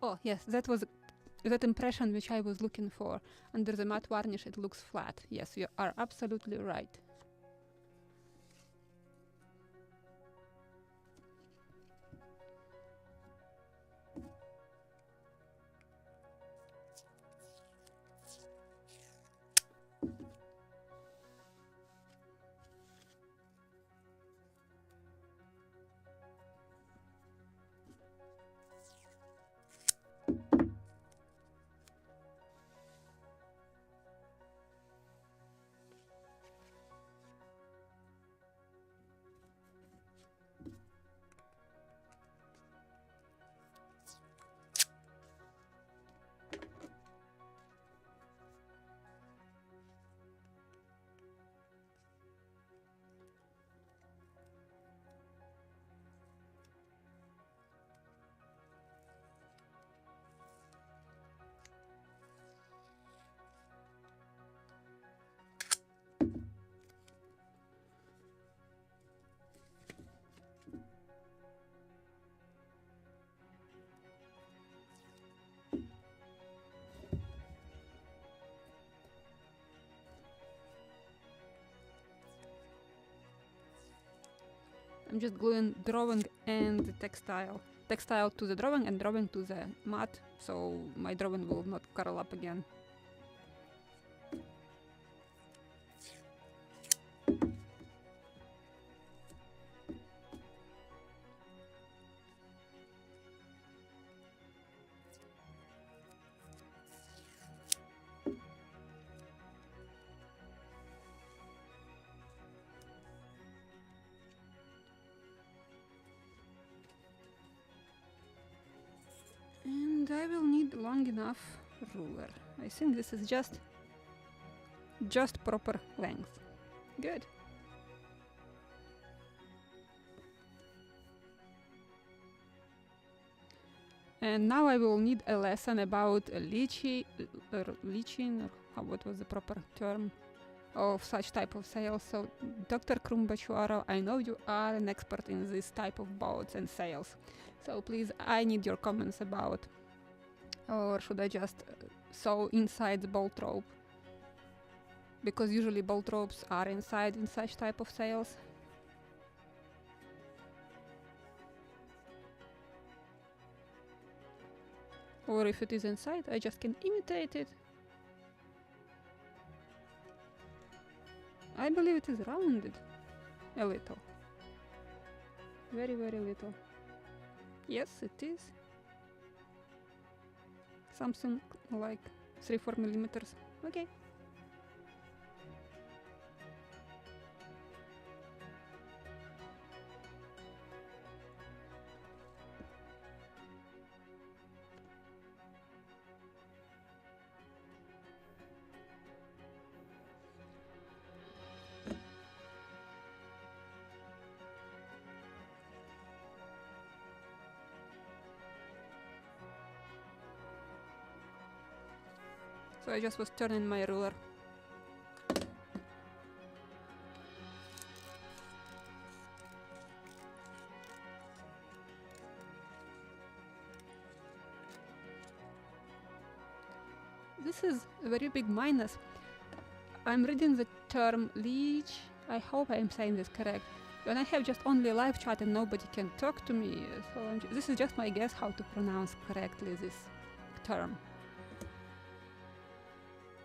S1: Oh, yes, that impression which I was looking for. Under the matte varnish it looks flat. Yes, you are absolutely right. I'm just gluing drawing and the textile to the drawing and drawing to the mat, so my drawing will not curl up again. And I will need long enough ruler. I think this is just proper length. Good. And now I will need a lesson about leaching, or what was the proper term of such type of sails. So, Dr. Batchvarov, I know you are an expert in this type of boats and sails. So please, I need your comments about, or should I just sew inside the bolt rope? Because usually bolt ropes are inside in such type of sails. Or if it is inside, I just can imitate it. I believe it is rounded a little. Very, very little. Yes, it is. Something like 3-4 millimeters. Okay. So I just was turning my ruler. This is a very big minus. I'm reading the term leech. I hope I'm saying this correct. When I have just only live chat and nobody can talk to me, so this is just my guess how to pronounce correctly this term.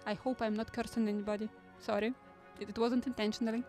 S1: I hope I'm not cursing anybody. Sorry. It wasn't intentionally.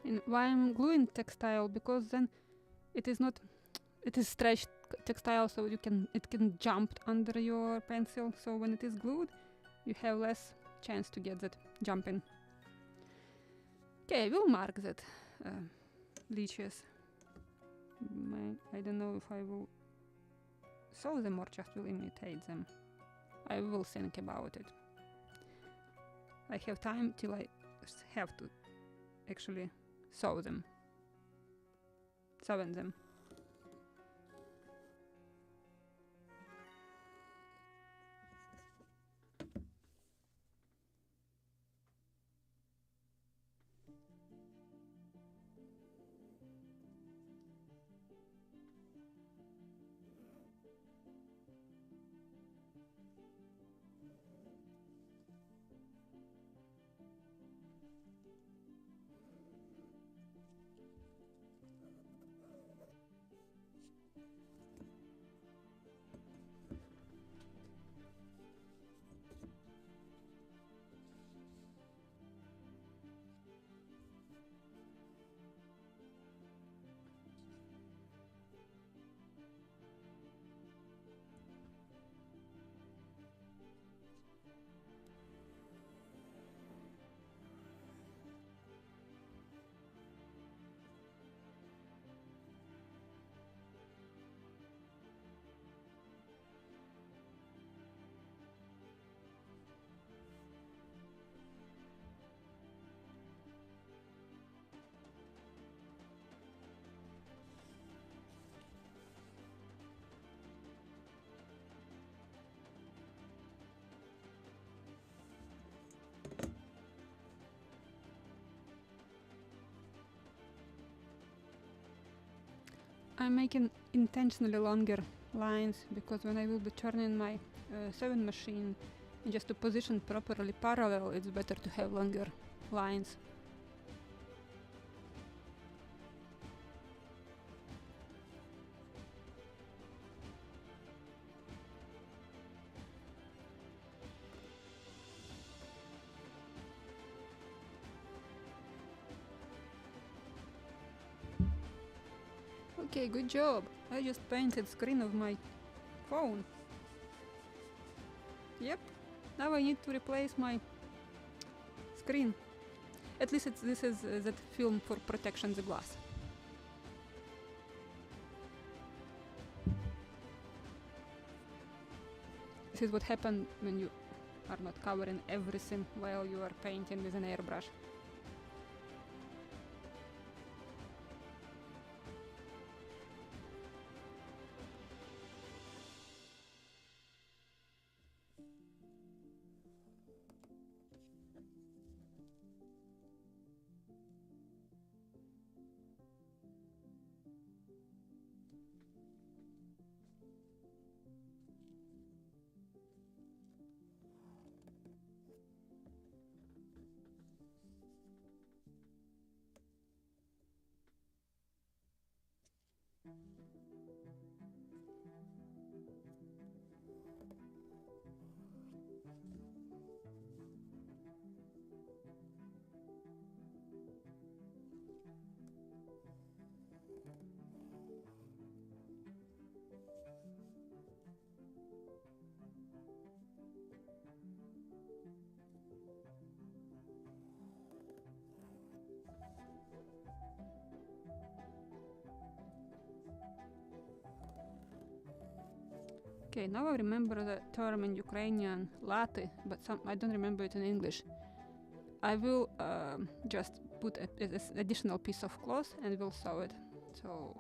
S1: And why I'm gluing textile, because then it is not, it is stretched textile, so it can jump under your pencil. So when it is glued, you have less chance to get that jumping. Okay, I will mark that leeches. I don't know if I will sew them or just will imitate them. I will think about it. I have time till I have to actually sew them. Sew them. I'm making intentionally longer lines because when I will be turning my sewing machine, and just to position properly parallel, it's better to have longer lines. Okay, good job. I just painted screen of my phone. Yep. Now I need to replace my screen. At least this is that film for protection the glass. This is what happens when you are not covering everything while you are painting with an airbrush. Okay, now I remember the term in Ukrainian latte, but I don't remember it in English. I will just put this additional piece of cloth and will sew it. So,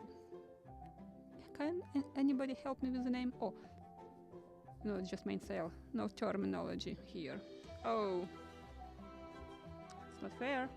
S1: can anybody help me with the name? Oh, no, it's just mainsail. No terminology here. Oh, it's not fair.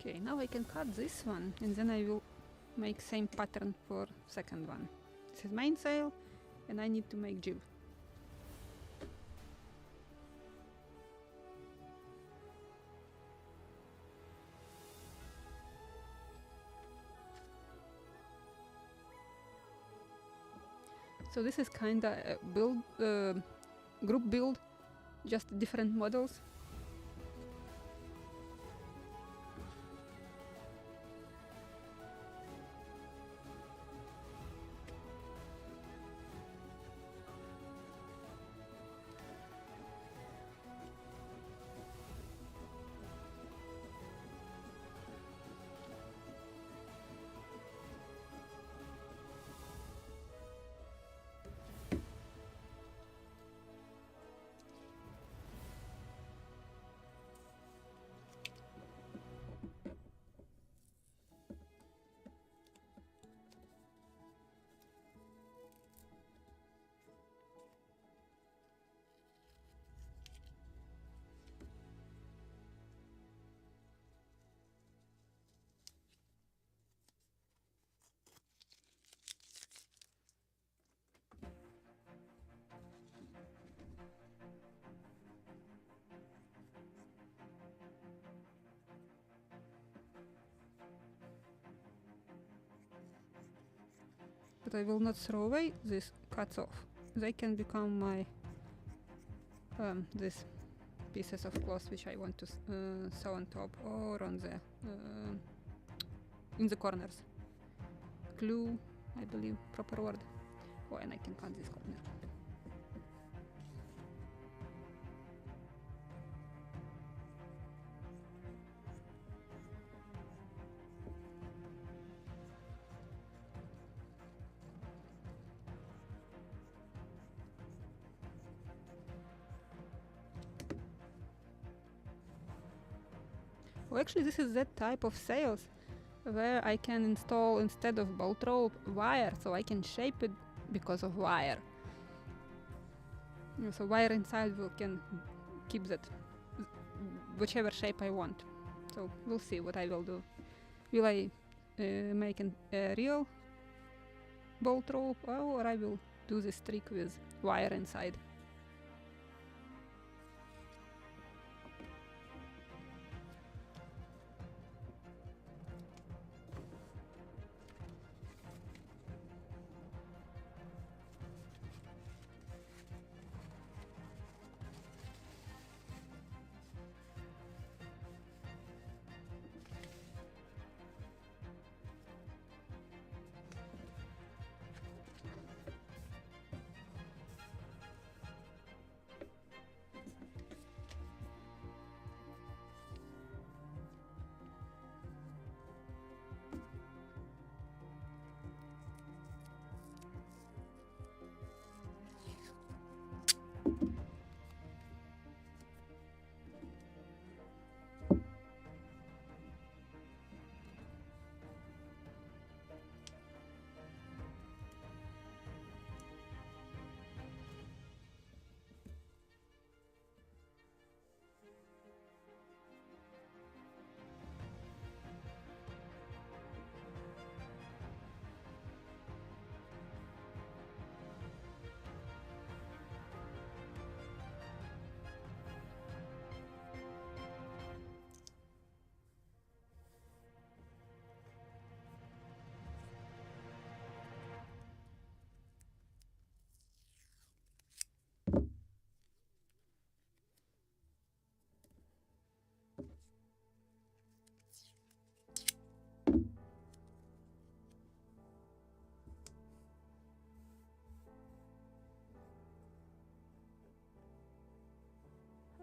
S1: Okay, now I can cut this one and then I will make same pattern for second one. This is mainsail and I need to make jib. So this is kinda a build, group build, just different models. But I will not throw away these cuts off. They can become my these pieces of cloth which I want to sew on top or on the in the corners. Glue, I believe, proper word. Oh, and I can cut this corner. Well, actually, this is that type of sails where I can install, instead of bolt rope, wire, so I can shape it because of wire. So wire inside can keep that whichever shape I want. So we'll see what I will do. Will I make a real bolt rope, or I will do this trick with wire inside?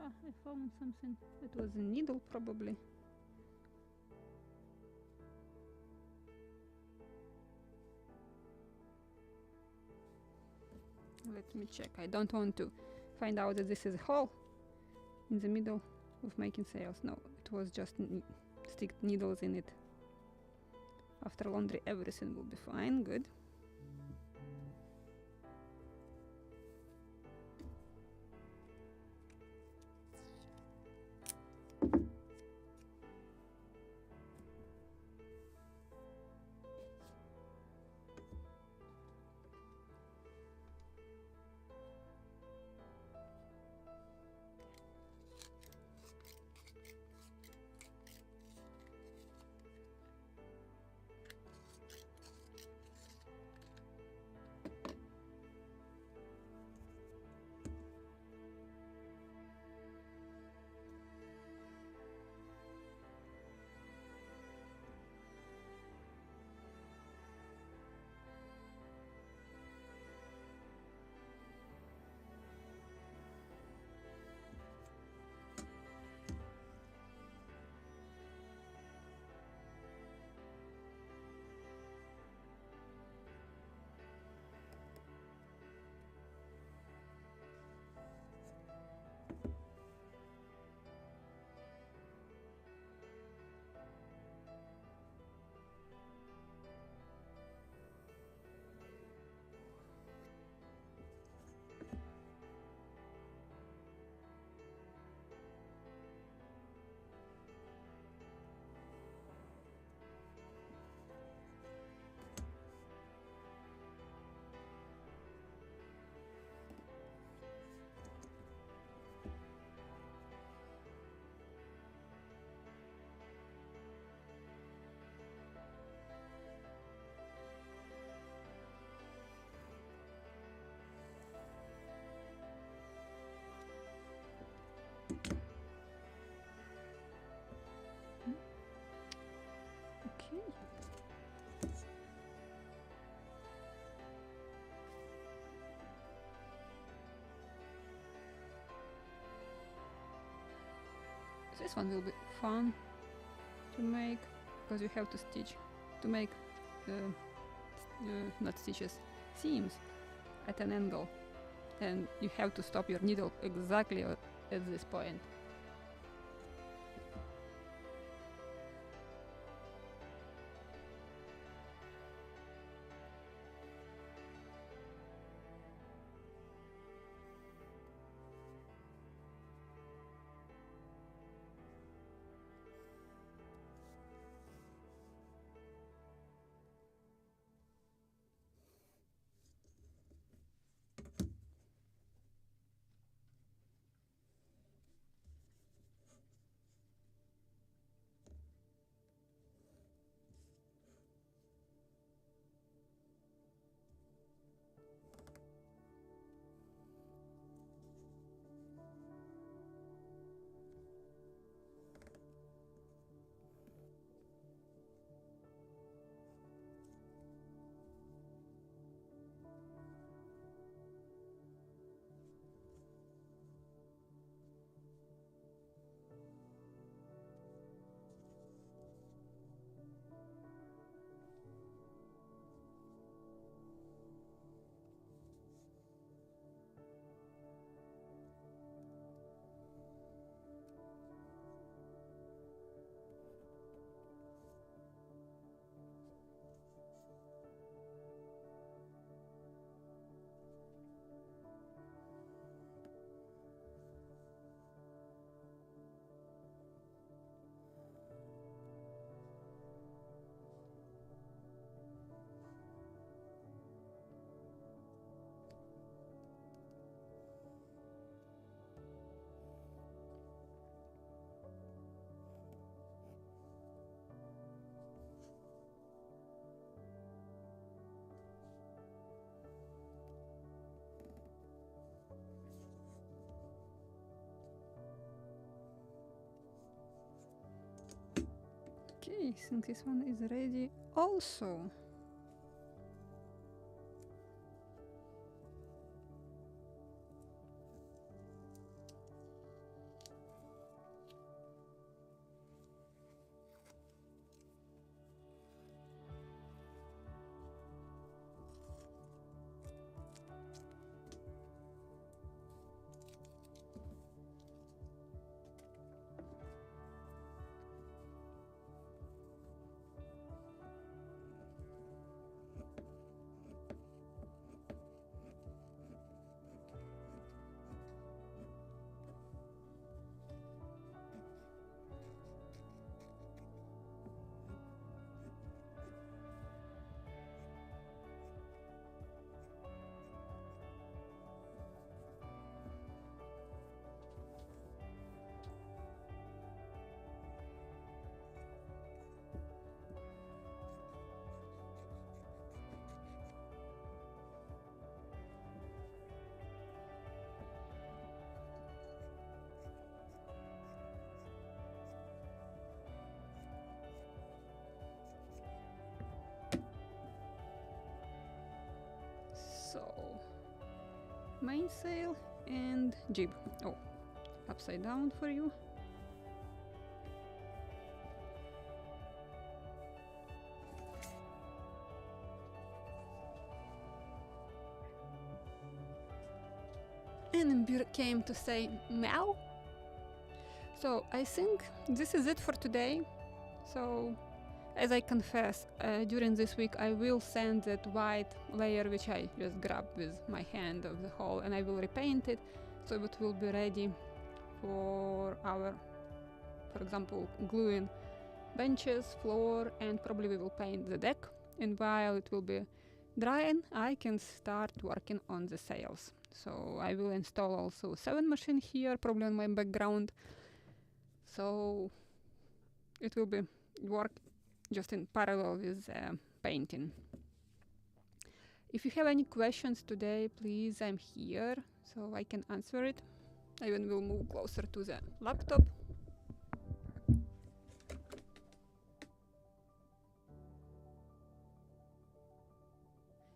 S1: I found something. It was a needle, probably. Let me check. I don't want to find out that this is a hole in the middle of making sails. No, it was just stick needles in it. After laundry, everything will be fine. Good. This one will be fun to make, because you have to stitch, to make not stitches, seams at an angle, and you have to stop your needle exactly at this point. Okay, I think this one is ready also. So, mainsail and jib. Oh, upside down for you. And Bird came to say meow. So I think this is it for today. So, as I confess, during this week I will sand that white layer which I just grabbed with my hand of the hole, and I will repaint it so it will be ready for our, for example, gluing benches, floor, and probably we will paint the deck. And while it will be drying, I can start working on the sails. So I will install also 7 machine here, probably on my background. So it will be work just in parallel with painting. If you have any questions today, please, I'm here so I can answer it. I even will move closer to the laptop.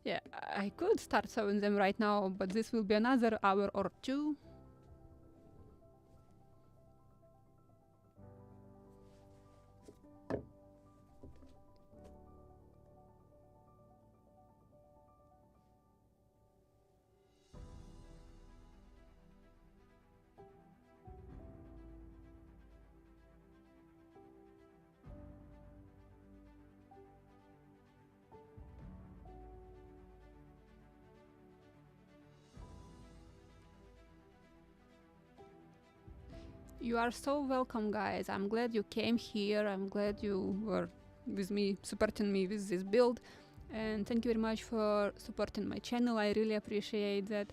S1: Yeah, I could start sewing them right now, but this will be another hour or two. You are so welcome, guys. I'm glad you came here. I'm glad you were with me, supporting me with this build. And thank you very much for supporting my channel. I really appreciate that.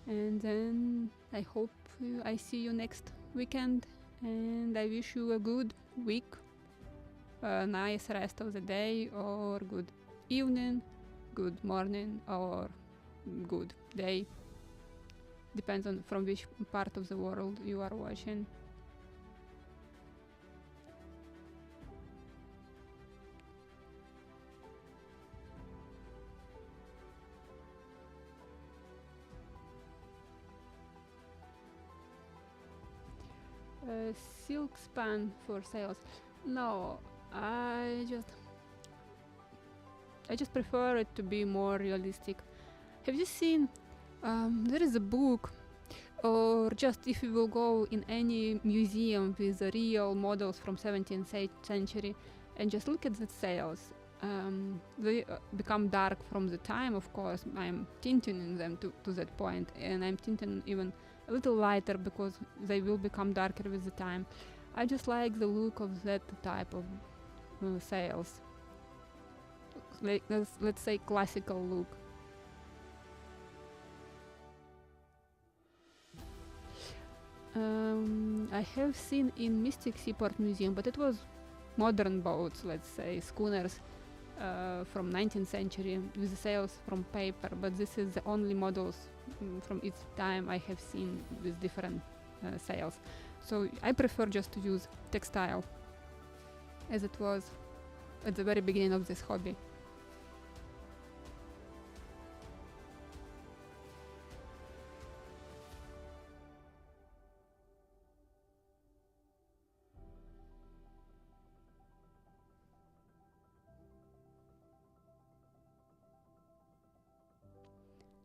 S1: And then I hope I see you next weekend. And I wish you a good week, a nice rest of the day, or good evening, good morning, or good day. Depends on from which part of the world you are watching. Silk span for sales. No, I just prefer it to be more realistic. Have you seen there is a book, or just if you will go in any museum with the real models from 17th century and just look at the sails, they become dark from the time, of course. I'm tinting them to that point, and I'm tinting even a little lighter because they will become darker with the time. I just like the look of that type of sails, like let's say classical look. I have seen in Mystic Seaport Museum, but it was modern boats, let's say schooners from 19th century with sails from paper, but this is the only models from its time I have seen with different sails. So I prefer just to use textile, as it was at the very beginning of this hobby.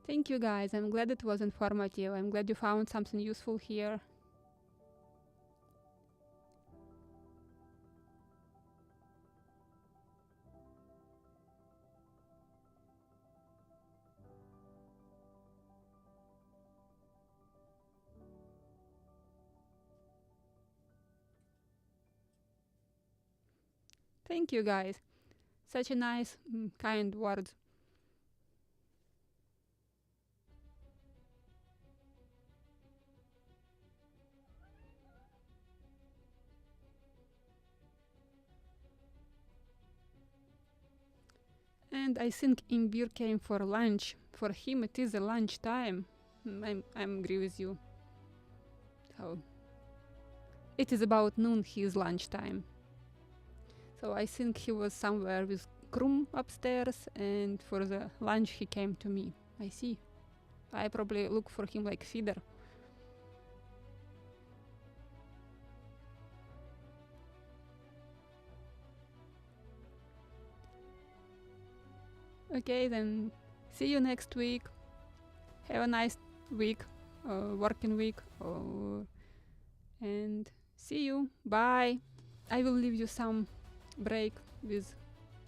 S1: Thank you, guys. I'm glad it was informative. I'm glad you found something useful here. Thank you, guys. Such a nice, kind words. And I think Imbir came for lunch. For him, it is a lunch time. I'm agree with you. So it is about noon his lunch time. So I think he was somewhere with Krum upstairs, and for the lunch he came to me. I see. I probably look for him like feeder. Okay, then see you next week. Have a nice week, working week, and see you. Bye. I will leave you some break with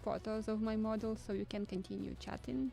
S1: photos of my models so you can continue chatting.